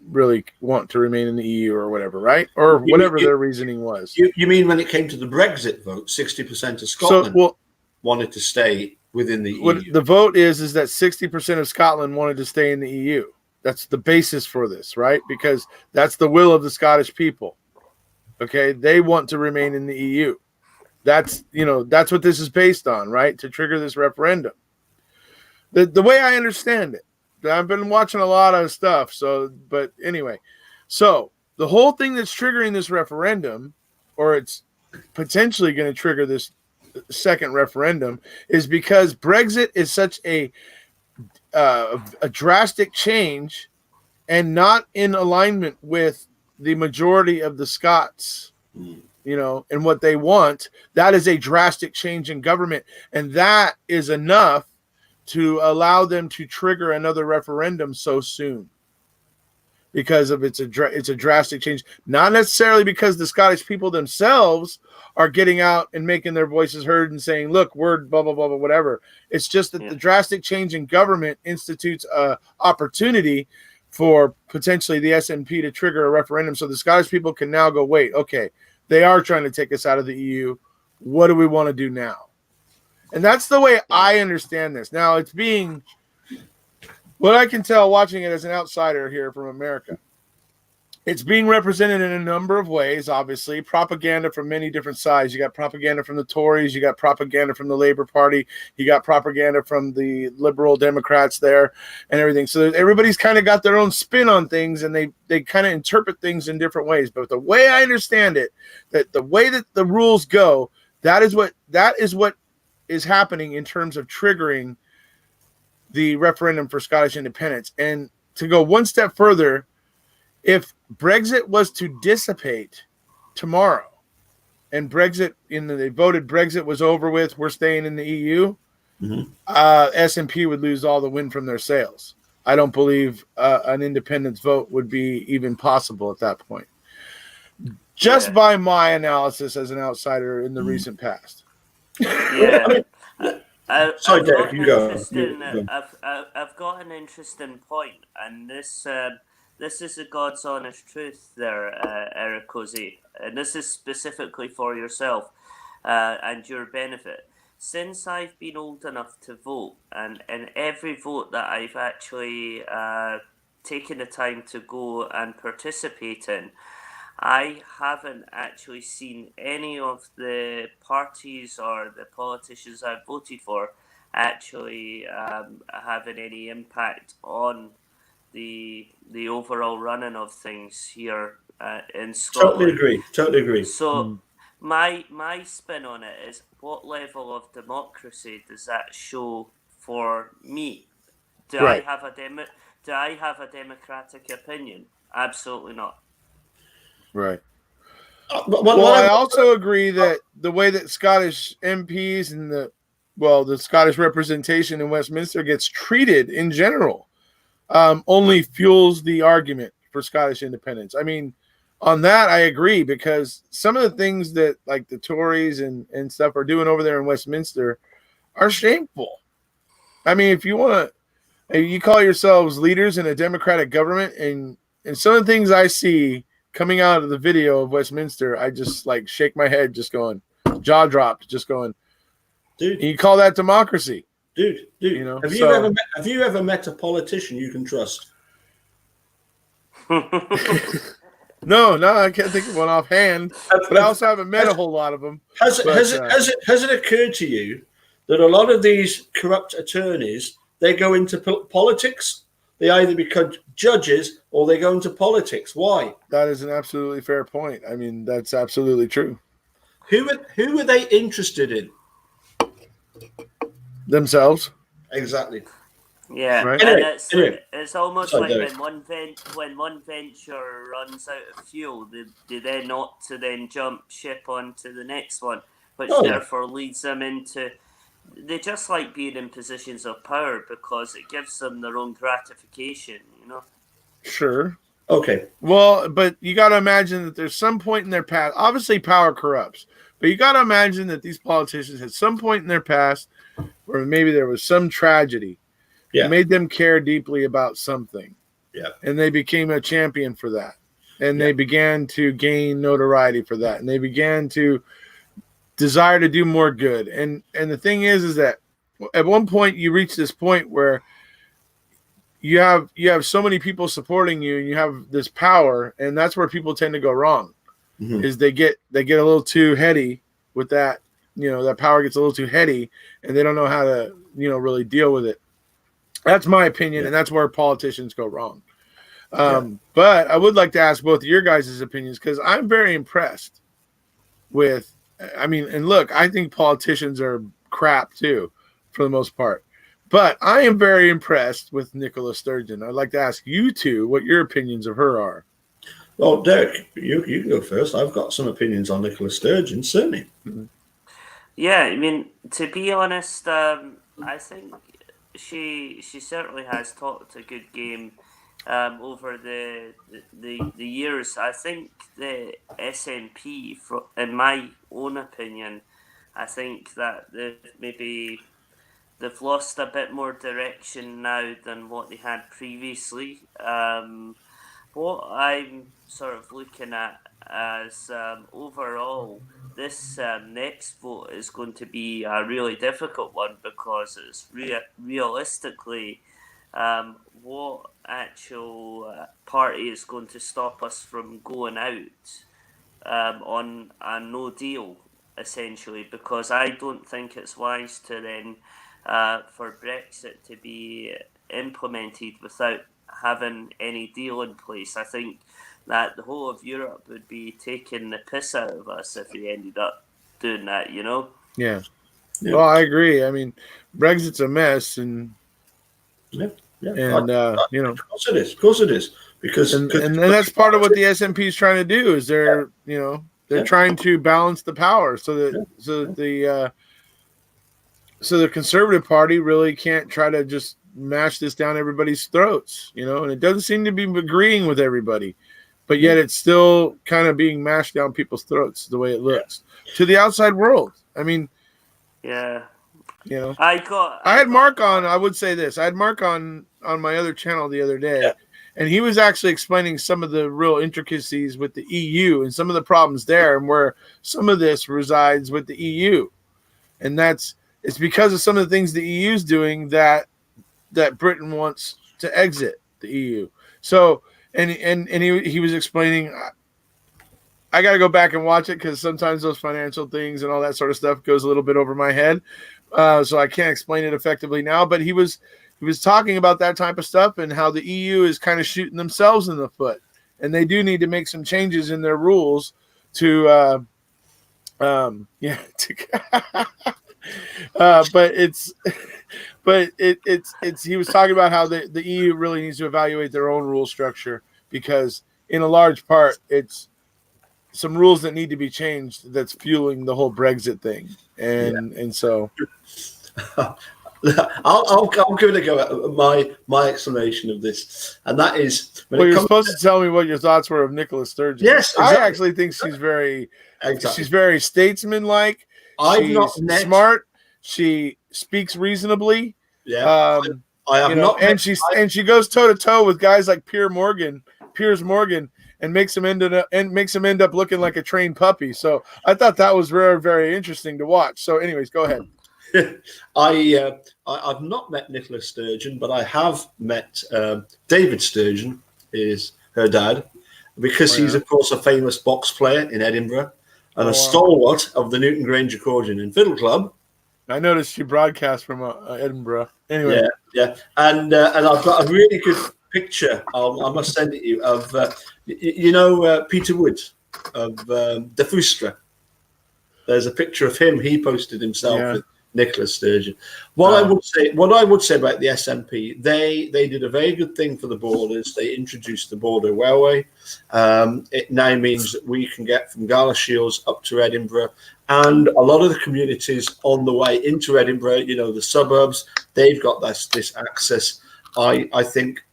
really want to remain in the EU or whatever, right? Or whatever their reasoning was. You mean when it came to the Brexit vote, 60% of Scotland wanted to stay within the EU? The vote is that 60% of Scotland wanted to stay in the EU. That's the basis for this, right? Because that's the will of the Scottish people. Okay, they want to remain in the EU. That's what this is based on, right? To trigger this referendum. The way I understand it, I've been watching a lot of stuff. But anyway, so the whole thing that's triggering this referendum, or it's potentially going to trigger this second referendum, is because Brexit is such a drastic change and not in alignment with the majority of the Scots, and what they want. That is a drastic change in government, and that is enough to allow them to trigger another referendum so soon, because of it's a drastic change. Not necessarily because the Scottish people themselves are getting out and making their voices heard and saying, "Look, we're blah blah blah blah whatever." It's just that the drastic change in government institutes a opportunity for potentially the SNP to trigger a referendum, so the Scottish people can now go, wait, okay, they are trying to take us out of the EU. What do we want to do now? And that's the way I understand this. Now, it's being, what I can tell watching it as an outsider here from America, it's being represented in a number of ways, obviously. Propaganda from many different sides. You got propaganda from the Tories. You got propaganda from the Labour Party. You got propaganda from the Liberal Democrats there and everything. So everybody's kind of got their own spin on things, and they kind of interpret things in different ways. But the way I understand it, that the way that the rules go, that is what is happening in terms of triggering the referendum for Scottish independence. And to go one step further, if Brexit was to dissipate tomorrow and they voted Brexit was over with, we're staying in the EU, S&P would lose all the wind from their sails. I don't believe an independence vote would be even possible at that point. Just by my analysis as an outsider in the recent past. Yeah. Sorry, Dave, you go. I've got an interesting point, and this is the God's honest truth there, Eric Cozy, and this is specifically for yourself and your benefit. Since I've been old enough to vote, and in every vote that I've actually taken the time to go and participate in, I haven't actually seen any of the parties or the politicians I've voted for actually having any impact on the overall running of things here in Scotland. Totally agree. So my spin on it is, what level of democracy does that show for me? Do I have a democratic opinion? Absolutely not. Right. I also agree that the way that Scottish MPs and the Scottish representation in Westminster gets treated in general only fuels the argument for Scottish independence. I mean, on that, I agree, because some of the things that like the Tories and stuff are doing over there in Westminster are shameful. I mean, if you want to, you call yourselves leaders in a democratic government, and some of the things I see coming out of the video of Westminster, I just like shake my head, just going, jaw dropped, just going, dude. You call that democracy, dude? You know, have you ever met a politician you can trust? No, I can't think of one offhand. But I also haven't met a whole lot of them. Has it occurred to you that a lot of these corrupt attorneys, they go into politics? They either become judges or they go into politics. Why? That is an absolutely fair point. I mean, that's absolutely true. Who are they interested in? Themselves. Exactly. Yeah, right? And it's almost like when one venture runs out of fuel, they then opt to then jump ship onto the next one, which therefore leads them into. They just like being in positions of power because it gives them their own gratification, you know. Sure. Okay. Well, but you got to imagine that there's some point in their past. Obviously, power corrupts, but you got to imagine that these politicians at some point in their past, where maybe there was some tragedy. It made them care deeply about something. Yeah. And they became a champion for that. And they began to gain notoriety for that. And they began to desire to do more good. And the thing is that at one point you reach this point where you have so many people supporting you and you have this power, and that's where people tend to go wrong. Mm-hmm. Is they get a little too heady with that, that power gets a little too heady and they don't know how to, really deal with it. That's my opinion, and that's where politicians go wrong. But I would like to ask both of your guys' opinions, because I'm very impressed with, and look, I think politicians are crap too, for the most part. But I am very impressed with Nicola Sturgeon. I'd like to ask you two what your opinions of her are. Well, Derek, you can go first. I've got some opinions on Nicola Sturgeon, certainly. Mm-hmm. Yeah, to be honest, I think she certainly has talked a good game over the years. I think the SNP, in my own opinion, I think that they've lost a bit more direction now than what they had previously. What I'm sort of looking at as overall, this next vote is going to be a really difficult one, because it's realistically what actual party is going to stop us from going out on a no deal, essentially, because I don't think it's wise to then for Brexit to be implemented without having any deal in place. I think that the whole of Europe would be taking the piss out of us if we ended up doing that, Yeah. Well, I agree. Brexit's a mess, and of course it is, because and that's part of what the SNP is trying to do. Is they're trying to balance the power so that the Conservative Party really can't try to just mash this down everybody's throats, and it doesn't seem to be agreeing with everybody, but yet it's still kind of being mashed down people's throats the way it looks to the outside world. I had Mark on. I would say this. I had Mark on my other channel the other day, and he was actually explaining some of the real intricacies with the EU and some of the problems there, and where some of this resides with the EU, and it's because of some of the things the EU is doing that Britain wants to exit the EU. So, and he was explaining. I got to go back and watch it, because sometimes those financial things and all that sort of stuff goes a little bit over my head, so I can't explain it effectively now. But he was talking about that type of stuff and how the EU is kind of shooting themselves in the foot, and they do need to make some changes in their rules to but it's he was talking about how the EU really needs to evaluate their own rule structure, because in a large part it's some rules that need to be changed that's fueling the whole Brexit thing. And so I'll give it a go at my explanation of this, and that is you're supposed to tell me what your thoughts were of Nicola Sturgeon. Yes, exactly. I actually think she's very Exactly. she's very statesman-like. She's smart. She speaks reasonably. Yeah, I have not, and she goes toe to toe with guys like Piers Morgan, and makes him end up looking like a trained puppy. So I thought that was very, very interesting to watch. So, anyways, go ahead. I've not met Nicola Sturgeon, but I have met David Sturgeon, is her dad, because he's of course a famous box player in Edinburgh and a stalwart of the Newton Grange Accordion and Fiddle Club. I noticed she broadcast from Edinburgh. Anyway, yeah, and I've got a really good picture. I must send it you of Peter Wood of De Fustra. There's a picture of him. He posted himself with Nicola Sturgeon. What I would say about the SNP, they did a very good thing for the borders. They introduced the border railway. It now means that we can get from Galashiels up to Edinburgh, and a lot of the communities on the way into Edinburgh, the suburbs, they've got this access. I think,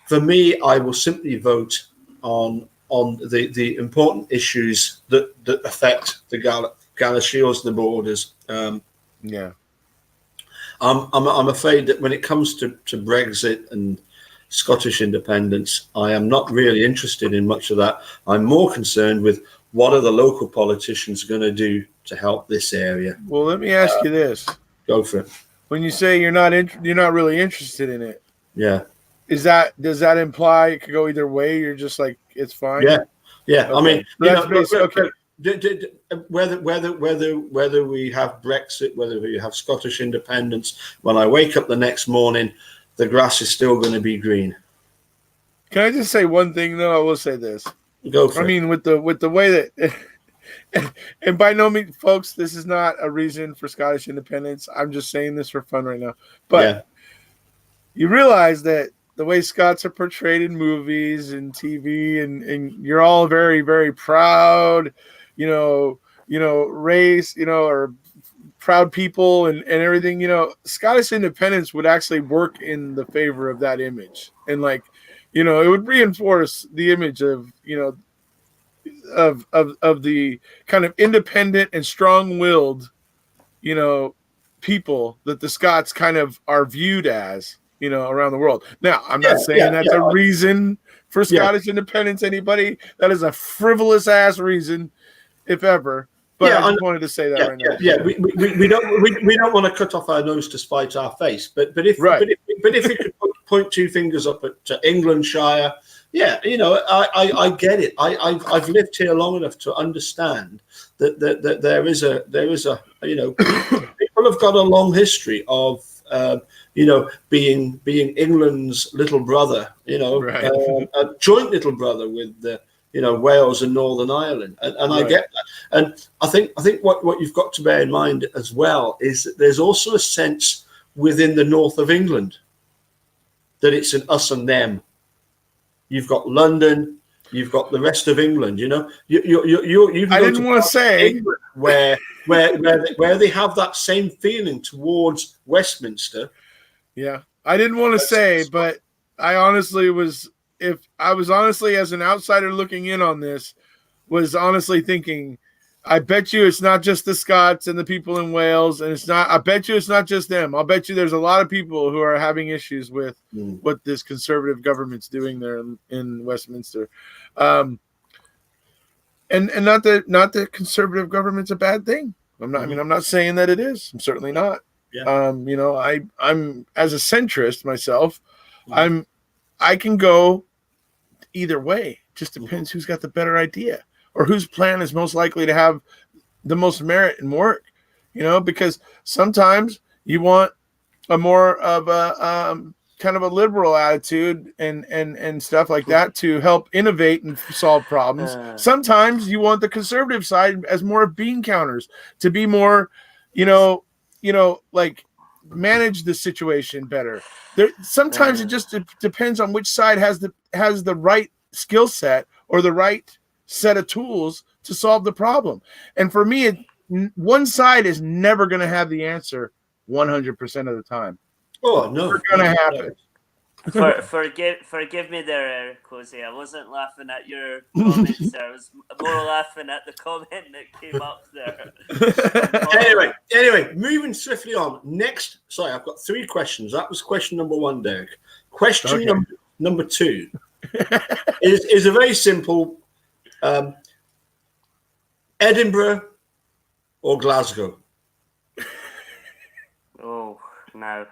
for me, I will simply vote on the important issues that affect the Galashiels, the borders. I'm afraid that when it comes to Brexit and Scottish independence, I am not really interested in much of that. I'm more concerned with what are the local politicians going to do to help this area. Well, let me ask you this. Go for it. When you say you're not really interested in it, does that imply it could go either way? You're just like, it's fine. Yeah. Okay. I mean, okay. Whether we have Brexit, whether we have Scottish independence, when I wake up the next morning, the grass is still going to be green. Can I just say one thing though? I will say this. Go for it. I mean, with the way that, and by no means, folks, this is not a reason for Scottish independence. I'm just saying this for fun right now. But you realize that the way Scots are portrayed in movies and TV, and you're all very, very proud, race, or proud people and everything, Scottish independence would actually work in the favor of that image. And it would reinforce the image of, of the kind of independent and strong-willed, people that the Scots kind of are viewed as, around the world. Now, I'm not saying that's a reason for Scottish independence. Anybody, that is a frivolous ass reason, if ever. But I just wanted to say that right now. Yeah, we don't want to cut off our nose to spite our face. But if we could point two fingers up to Englandshire, I get it. I've lived here long enough to understand that there is a people have got a long history of being England's little brother, a joint little brother with Wales and Northern Ireland, and I get that. And I think what you've got to bear in mind as well is that there's also a sense within the north of England that it's an us and them. You've got London, you've got the rest of England. You've I didn't want to say England where they have that same feeling towards Westminster. Yeah, I didn't want to say, but I honestly was. If I was honestly, as an outsider looking in on this, was honestly thinking, I bet you it's not just the Scots and the people in Wales, and I bet you it's not just them. I'll bet you there's a lot of people who are having issues with what this conservative government's doing there in Westminster. And not that conservative government's a bad thing. I'm not. I mean, I'm not saying that it is. I'm certainly not. Yeah. I'm as a centrist myself. I can go either way. Just depends who's got the better idea or whose plan is most likely to have the most merit and work, because sometimes you want a more of a kind of a liberal attitude and stuff like that to help innovate and solve problems. Sometimes you want the conservative side as more of bean counters to be more, like manage the situation better. Sometimes it just depends on which side has the right skill set or the right set of tools to solve the problem. And for me, one side is never going to have the answer 100% of the time. Oh no, it's going to happen. Forgive me there, Eric Cozy. I wasn't laughing at your comments there. I was more laughing at the comment that came up there. Anyway, moving swiftly on. Next, sorry, I've got 3 questions. That was question number 1, Derek. Question number 2 is a very simple Edinburgh or Glasgow? Oh, no.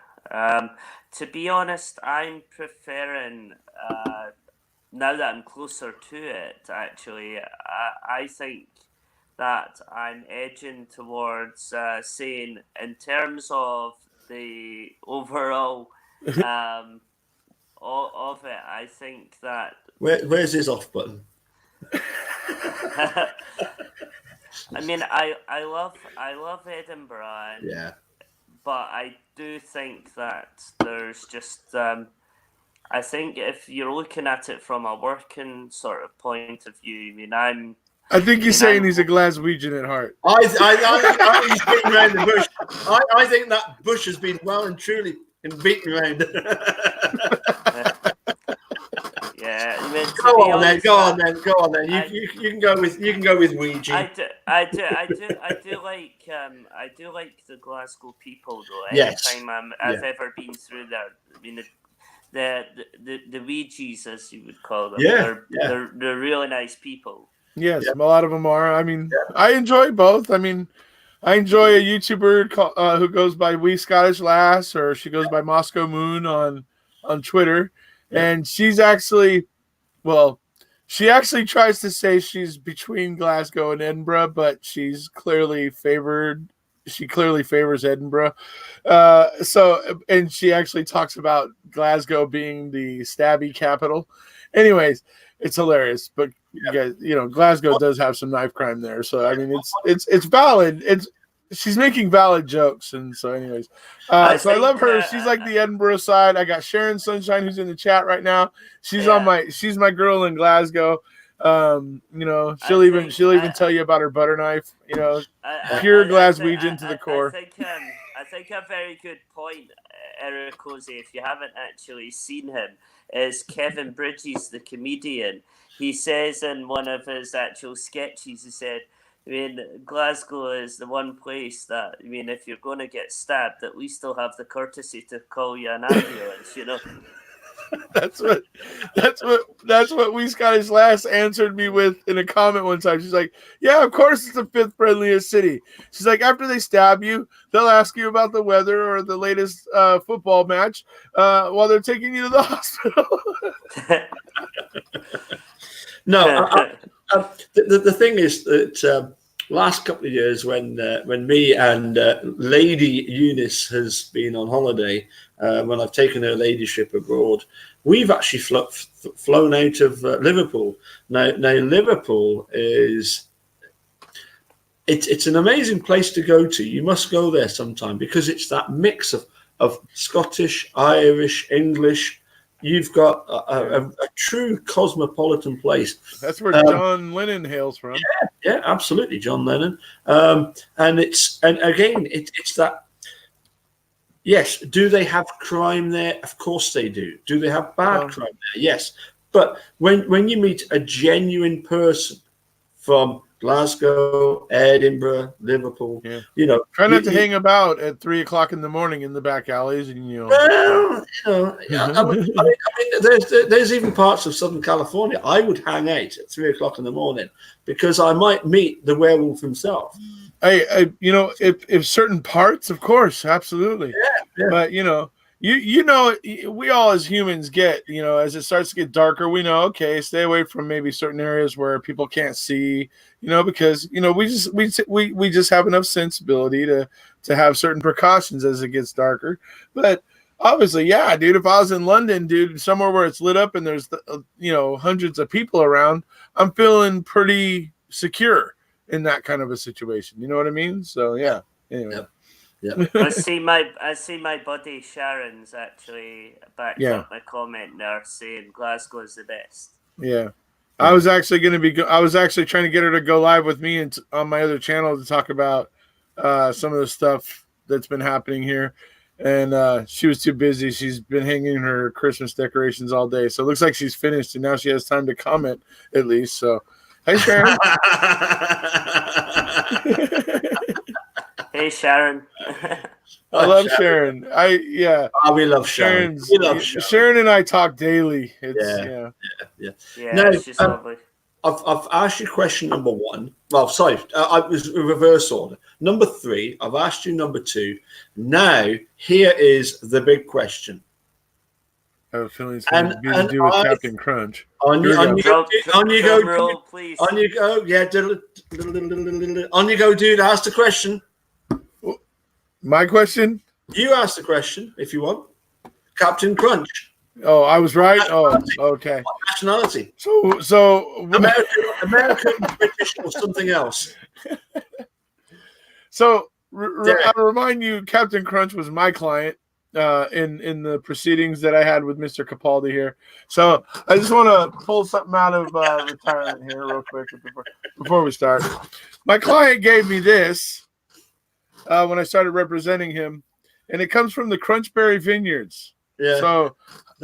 To be honest, I'm preferring, now that I'm closer to it, actually, I think that I'm edging towards saying, in terms of the overall of it, I think that... Where's his off button? I mean, I love Edinburgh. Yeah. But I do think that there's just, I think if you're looking at it from a working sort of point of view, I think he's saying he's a Glaswegian at heart. I think he's beating around the bush. I think that bush has been well and truly beaten around. Yeah, I mean, go on then. You can go with Ouija. I do like the Glasgow people though. Yes. Anytime I've ever been through there, I mean the Ouijies, as you would call them. They're really nice people. Yes, a lot of them are. I mean, I enjoy both. I mean, I enjoy a YouTuber who goes by Wee Scottish Lass, or she goes by Moscow Moon on Twitter. And she's actually, she actually tries to say she's between Glasgow and Edinburgh, but she's clearly favored. She clearly favors Edinburgh. And she actually talks about Glasgow being the stabby capital. Anyways, it's hilarious. But you guys, Glasgow does have some knife crime there. So I mean, it's valid. She's making valid jokes, and so anyways, I love her. She's like the Edinburgh side. I got Sharon Sunshine, who's in the chat right now. She's my girl in Glasgow. She'll even tell you about her butter knife. Pure Glaswegian to the core. I think a very good point, Eric Cozy, if you haven't actually seen him, is Kevin Bridges, the comedian. He says in one of his actual sketches, he said, I mean, Glasgow is the one place that, I mean, if you're going to get stabbed, at least they'll have the courtesy to call you an ambulance, That's what Wee Scottish Lass answered me with in a comment one time. She's like, yeah, of course it's the 5th friendliest city. She's like, after they stab you, they'll ask you about the weather or the latest football match while they're taking you to the hospital. No, the thing is that last couple of years when me and Lady Eunice has been on holiday, when I've taken her ladyship abroad, we've actually flown out of Liverpool. Now Liverpool is it's an amazing place to go to. You must go there sometime because it's that mix of Scottish, Irish, English. You've got a true cosmopolitan place. That's where John Lennon hails from. Yeah, absolutely, John Lennon. And again, it's that. Yes, do they have crime there? Of course they do. Do they have bad crime there? Yes. But when you meet a genuine person from Glasgow, Edinburgh, Liverpool, try not to hang about at 3:00 in the morning in the back alleys, and I mean, there's even parts of Southern California I would hang out at 3:00 in the morning because I might meet the werewolf himself. If certain parts, of course, absolutely. Yeah. But we all as humans get, as it starts to get darker, we know, okay, stay away from maybe certain areas where people can't see, because we just have enough sensibility to have certain precautions as it gets darker. But obviously, yeah, dude, if I was in London, dude, somewhere where it's lit up and there's hundreds of people around, I'm feeling pretty secure in that kind of a situation. You know what I mean? So yeah. Anyway. Yep. I see my buddy Sharon's actually backed up my comment there saying Glasgow is the best. Yeah. I was actually going to be. I was actually trying to get her to go live with me and on my other channel to talk about some of the stuff that's been happening here, and she was too busy. She's been hanging her Christmas decorations all day, so it looks like she's finished, and now she has time to comment at least. So, hey Sharon. Hey Sharon. I love Sharon. We love Sharon. We love Sharon. Sharon and I talk daily. It's, Yeah, No, she's lovely. I've asked you question number 1. Well, sorry, I was in reverse order. Number 3, I've asked you number 2. Now, here is the big question. I have a feeling it's going to be to do with Captain Crunch. On you go, please. On you go, yeah. On you go, dude. Ask the question. My question? You ask the question if you want. Captain Crunch. Oh, I was right. Oh, okay. What nationality? So American, British, or something else. So I'll remind you, Captain Crunch was my client in the proceedings that I had with Mr. Capaldi here. So I just want to pull something out of retirement here real quick before we start. My client gave me this when I started representing him, and it comes from the Crunchberry Vineyards. Yeah. So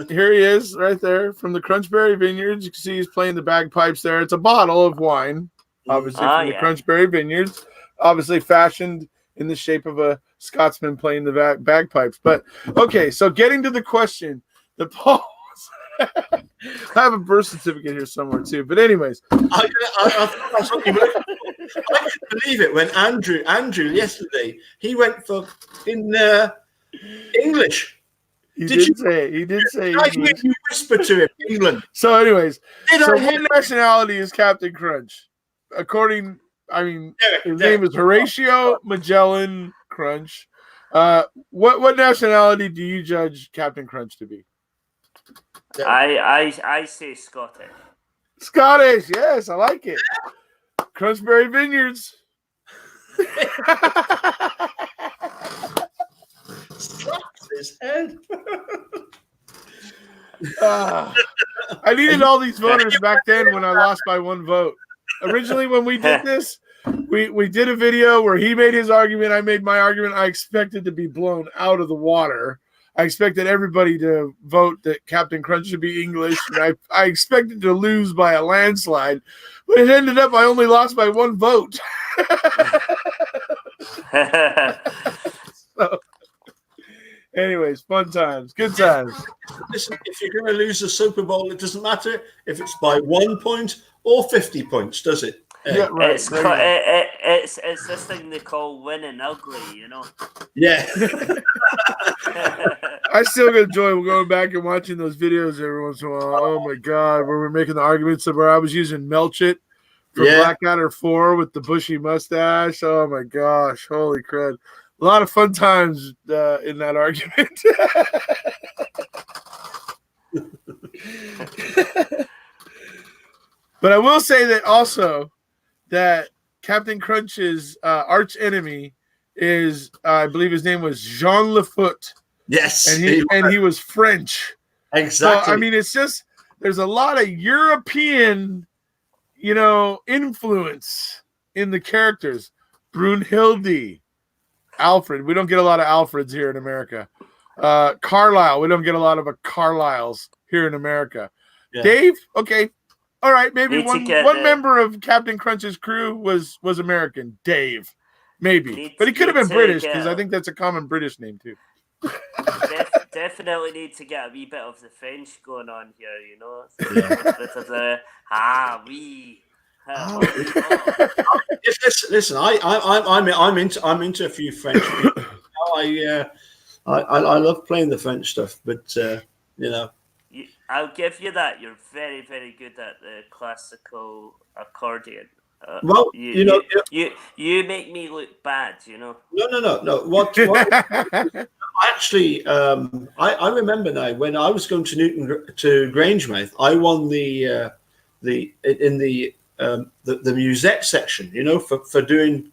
here he is right there from the Crunchberry Vineyards. You can see he's playing the bagpipes there. It's a bottle of wine, obviously from the Crunchberry Vineyards, obviously fashioned in the shape of a Scotsman playing the bagpipes. But okay, so getting to the question, the polls. I have a birth certificate here somewhere too. But anyways, I thought that's what you were looking for. I couldn't believe it when Andrew yesterday, he went for in English. He did say I hear you whisper to him, England. So anyways, what nationality is Captain Crunch? His name is Horatio Magellan Crunch. What nationality do you judge Captain Crunch to be? I say Scottish. Scottish, yes, I like it. Crunchberry Vineyards. Slaps his head. I needed all these voters back then when I lost by 1 vote. Originally, when we did this, we did a video where he made his argument, I made my argument. I expected to be blown out of the water. I expected everybody to vote that Captain Crunch should be English, and I expected to lose by a landslide, but it ended up I only lost by 1 vote. So, anyways, fun times, good times. Listen, if you're going to lose the Super Bowl, it doesn't matter if it's by 1 point or 50 points, does it? Yeah, right. It's this thing they call winning ugly, you know. Yeah. I still enjoy going back and watching those videos every once in a while. Oh my God, where we're making the arguments where I was using Melchett from Blackadder 4 with the bushy mustache. Oh my gosh, holy crud. A lot of fun times in that argument. But I will say that also that Captain Crunch's arch enemy is, I believe his name was Jean Lafoot. Yes. And he was French. Exactly. So, I mean, it's just, there's a lot of European, influence in the characters. Brunhilde, Alfred. We don't get a lot of Alfreds here in America. Carlisle. We don't get a lot of Carlisles here in America. Yeah. Dave, okay. All right, maybe one member of Captain Crunch's crew was American. Dave, maybe. But he could have been British, because I think that's a common British name, too. Definitely need to get a wee bit of the French going on here, Listen, I'm into a few French people. I love playing the French stuff, but I'll give you that. You're very, very good at the classical accordion. You make me look bad, No. What actually, I remember now when I was going to Grangemouth, I won the musette section. For doing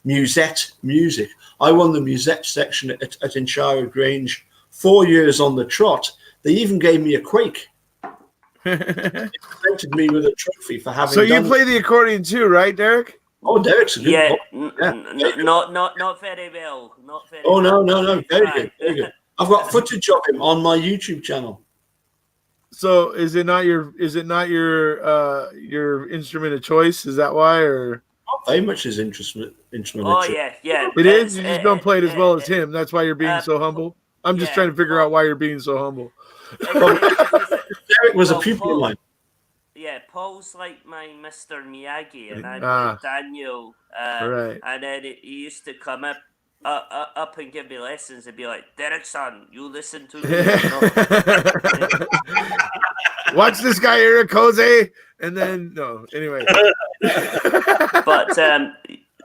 musette music. I won the musette section at Inchara Grange 4 years on the trot. They even gave me a quake. presented me with a trophy for having. So you done play the accordion too, right, Derek? Oh, Derek's a good. Yeah, yeah. Not very well. Not very. Oh well. no, very good, very good. I've got footage of him on my YouTube channel. So is it not your instrument of choice? Is that why, or Not very much his instrument. Oh yeah. It is. You just don't play it as well as him. That's why you're being so humble. I'm just trying to figure out why you're being so humble. Derek was a pupil of mine. Yeah, Paul's like my Mr. Miyagi, and I'm like Daniel. Right. And then he used to come up and give me lessons and be like, Derek-san, you listen to me. Watch this guy, Irikoze. And then, no, anyway. But,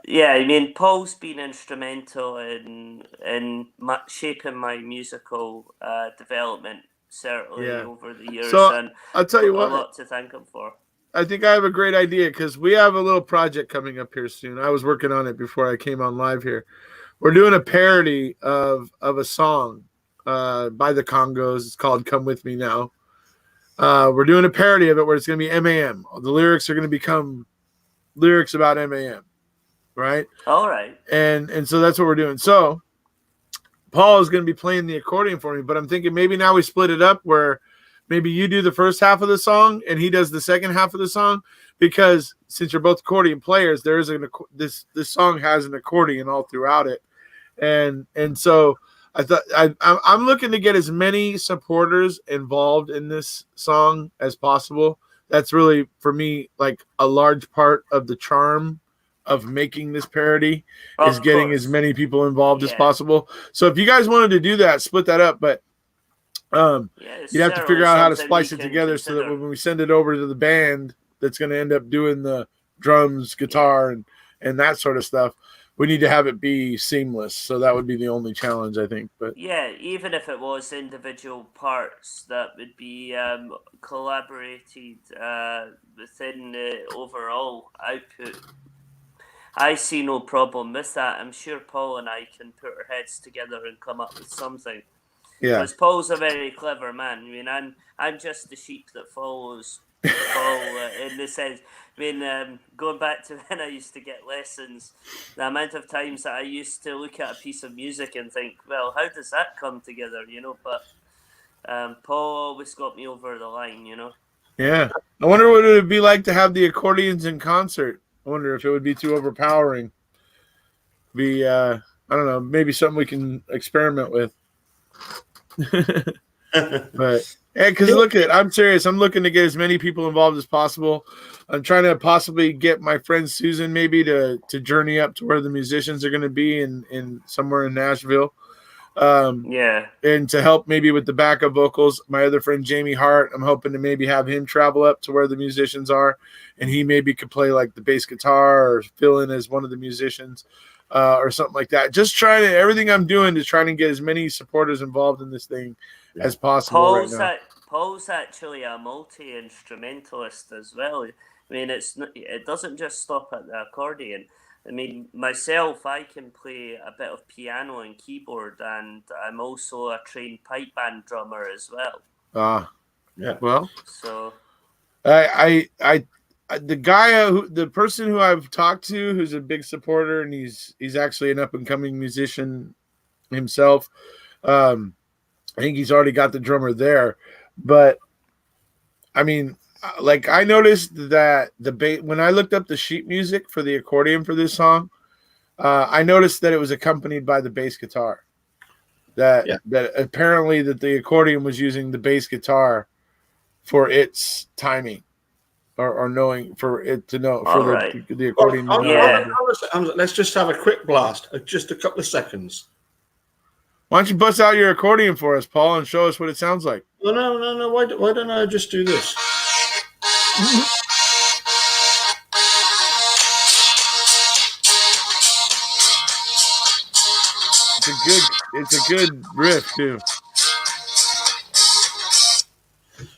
yeah, I mean, Paul's been instrumental in shaping my musical development, certainly over the years. So, and I'll tell you what. A lot to thank him for. I think I have a great idea because we have a little project coming up here soon. I was working on it before I came on live here. We're doing a parody of a song by the Congos. It's called Come With Me Now. We're doing a parody of it where it's going to be MAM. The lyrics are going to become lyrics about MAM, right? All right. And so that's what we're doing. So Paul is going to be playing the accordion for me, but I'm thinking maybe now we split it up where maybe you do the first half of the song and he does the second half of the song, because since you're both accordion players, there is this song has an accordion all throughout it, and so I thought I'm looking to get as many supporters involved in this song as possible. That's really for me like a large part of the charm of making this parody is getting as many people involved as possible. So if you guys wanted to do that, split that up, but you'd have to figure out how to splice it together so that when we send it over to the band that's going to end up doing the drums, guitar, and that sort of stuff, we need to have it be seamless. So that would be the only challenge, I think. But yeah, even if it was individual parts that would be collaborated within the overall output, I see no problem with that. I'm sure Paul and I can put our heads together and come up with something. Yeah, because Paul's a very clever man. I mean, I'm just the sheep that follows Paul in the sense. I mean, going back to when I used to get lessons, the amount of times that I used to look at a piece of music and think, well, how does that come together, you know? But Paul always got me over the line, you know? Yeah. I wonder what it would be like to have the accordions in concert. I wonder if it would be too overpowering. I don't know, maybe something we can experiment with. But because look at it, I'm serious. I'm looking to get as many people involved as possible. I'm trying to possibly get my friend Susan maybe to journey up to where the musicians are going to be in somewhere in Nashville. And to help maybe with the backup vocals, my other friend Jamie Hart, I'm hoping to maybe have him travel up to where the musicians are, and he maybe could play like the bass guitar or fill in as one of the musicians. Or something like that. Just trying to everything I'm doing to try to get as many supporters involved in this thing as possible. Paul's actually a multi-instrumentalist as well. I mean, it doesn't just stop at the accordion. I mean, myself, I can play a bit of piano and keyboard, and I'm also a trained pipe band drummer as well. Yeah. Well, so the guy the person who I've talked to who's a big supporter, and he's actually an up and coming musician himself. I think he's already got the drummer there, but I mean, like I noticed that when I looked up the sheet music for the accordion for this song, I noticed that it was accompanied by the bass guitar. That apparently that the accordion was using the bass guitar for its timing. Or knowing for it to know for the accordion. Let's just have a quick blast, just a couple of seconds. Why don't you bust out your accordion for us, Paul, and show us what it sounds like? No. Why don't I just do this? It's a good riff too.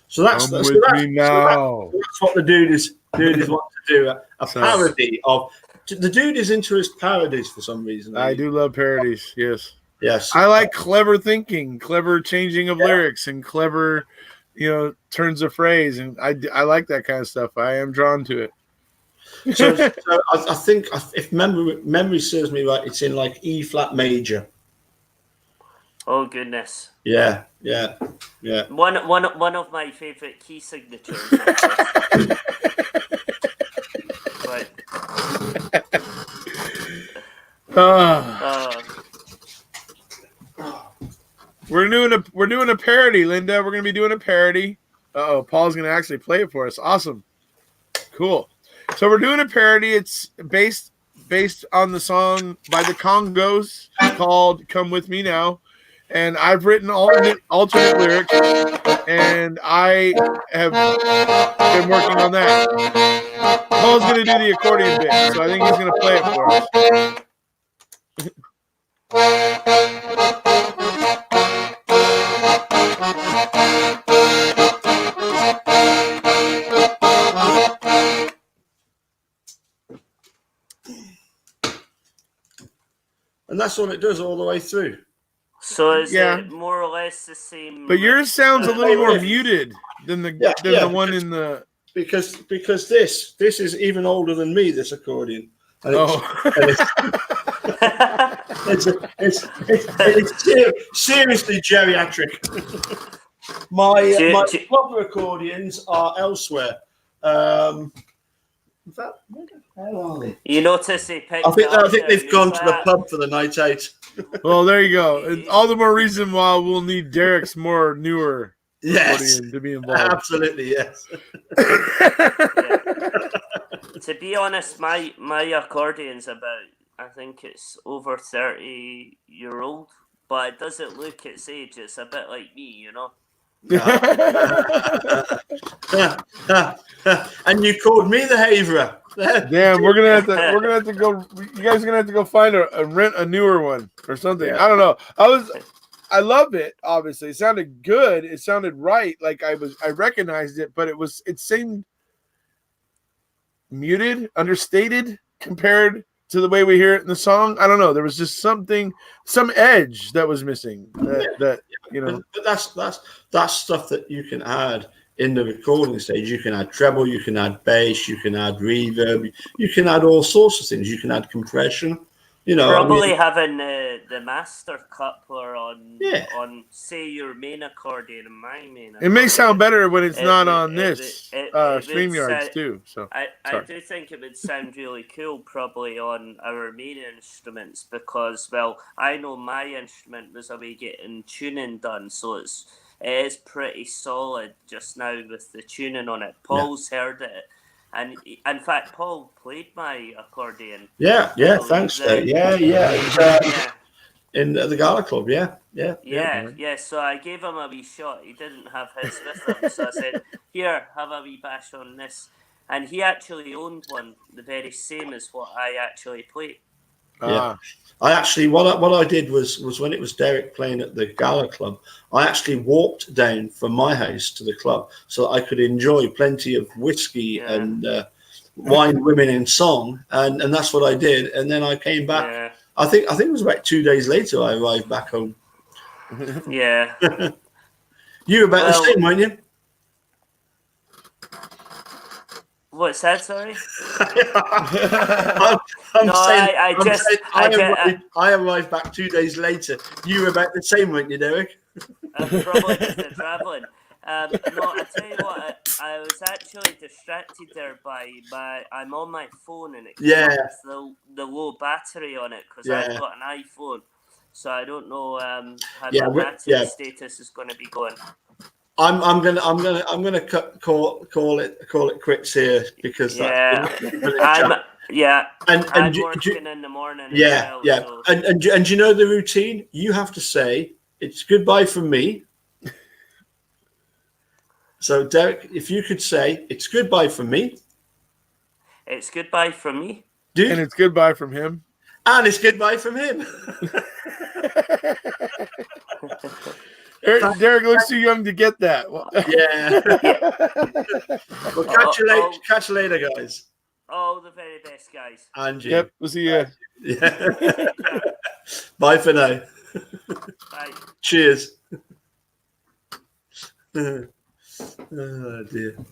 So that's what the dude is wanting to do. A parody of. The dude is into his parodies for some reason. I do love parodies. Yes. Yes. I like clever thinking, clever changing of lyrics, and clever turns of phrase, and I like that kind of stuff. I am drawn to it. So I think if memory serves me right, it's in like E flat major. Oh goodness. Yeah. One of my favorite key signatures. Right. We're doing a parody, Linda. We're gonna be doing a parody. Paul's gonna actually play it for us. Awesome, cool. So we're doing a parody. It's based on the song by the Congos called "Come With Me Now," and I've written alternate lyrics, and I have been working on that. Paul's gonna do the accordion bit, so I think he's gonna play it for us. And that's all it does all the way through. So is it more or less the same? But yours sounds a little more muted than the one in the because this is even older than me. This accordion. And it's seriously geriatric. My proper accordions are elsewhere. In fact, where the hell are they? You notice they picked. I think they've gone to the pub for the night out. Well, there you go. And all the more reason why we'll need Derek's more newer accordion to be involved. Absolutely, yes. To be honest, my accordion's about, I think it's over 30-year-old, but it doesn't look its age. It's a bit like me, you know. And you called me the haverer. Damn, we're gonna have to go. You guys are gonna have to go find rent a newer one or something. Yeah. I don't know. I love it. Obviously, it sounded good. It sounded right. Like I recognized it, but it seemed muted, understated compared to the way we hear it in the song. I don't know. There was just some edge that was missing. But that's stuff that you can add in the recording stage. You can add treble, you can add bass, you can add reverb, you can add all sorts of things. You can add compression. Probably having the master coupler on say your main accordion and my main. It may sound better when it's not on this StreamYards too. So I do think it would sound really cool probably on our main instruments because I know my instrument was away getting tuning done, so it is pretty solid just now with the tuning on it. Paul's heard it. And in fact, Paul played my accordion. Yeah, thanks. In the Gala Club, yeah. So I gave him a wee shot. He didn't have his with him, so I said, "Here, have a wee bash on this." And he actually owned one, the very same as what I actually played. Yeah, I actually what I did was when it was Derek playing at the Gala Club, I actually walked down from my house to the club so that I could enjoy plenty of whiskey and wine, women, and song, and that's what I did. And then I came back. Yeah. I think it was about 2 days later I arrived back home. Yeah, you were about the same, weren't you? What's that? Sorry. I arrived back 2 days later. You were about the same, weren't you, Derek? Probably just the travelling. No, I tell you what, I was actually distracted there by I'm on my phone and it has the low battery on it because I've got an iPhone, so I don't know how the battery status is going to be going. I'm gonna call it quits here because I'm working in the morning. So. And you know the routine. You have to say it's goodbye from me. So Derek, if you could say it's goodbye from me. It's goodbye from me. Dude. And it's goodbye from him. And it's goodbye from him. Derek looks too young to get that. Yeah. Well, catch you later, guys. All the very best, guys. And you. Yep, we'll see you. Yeah. Bye for now. Bye. Cheers. Oh dear.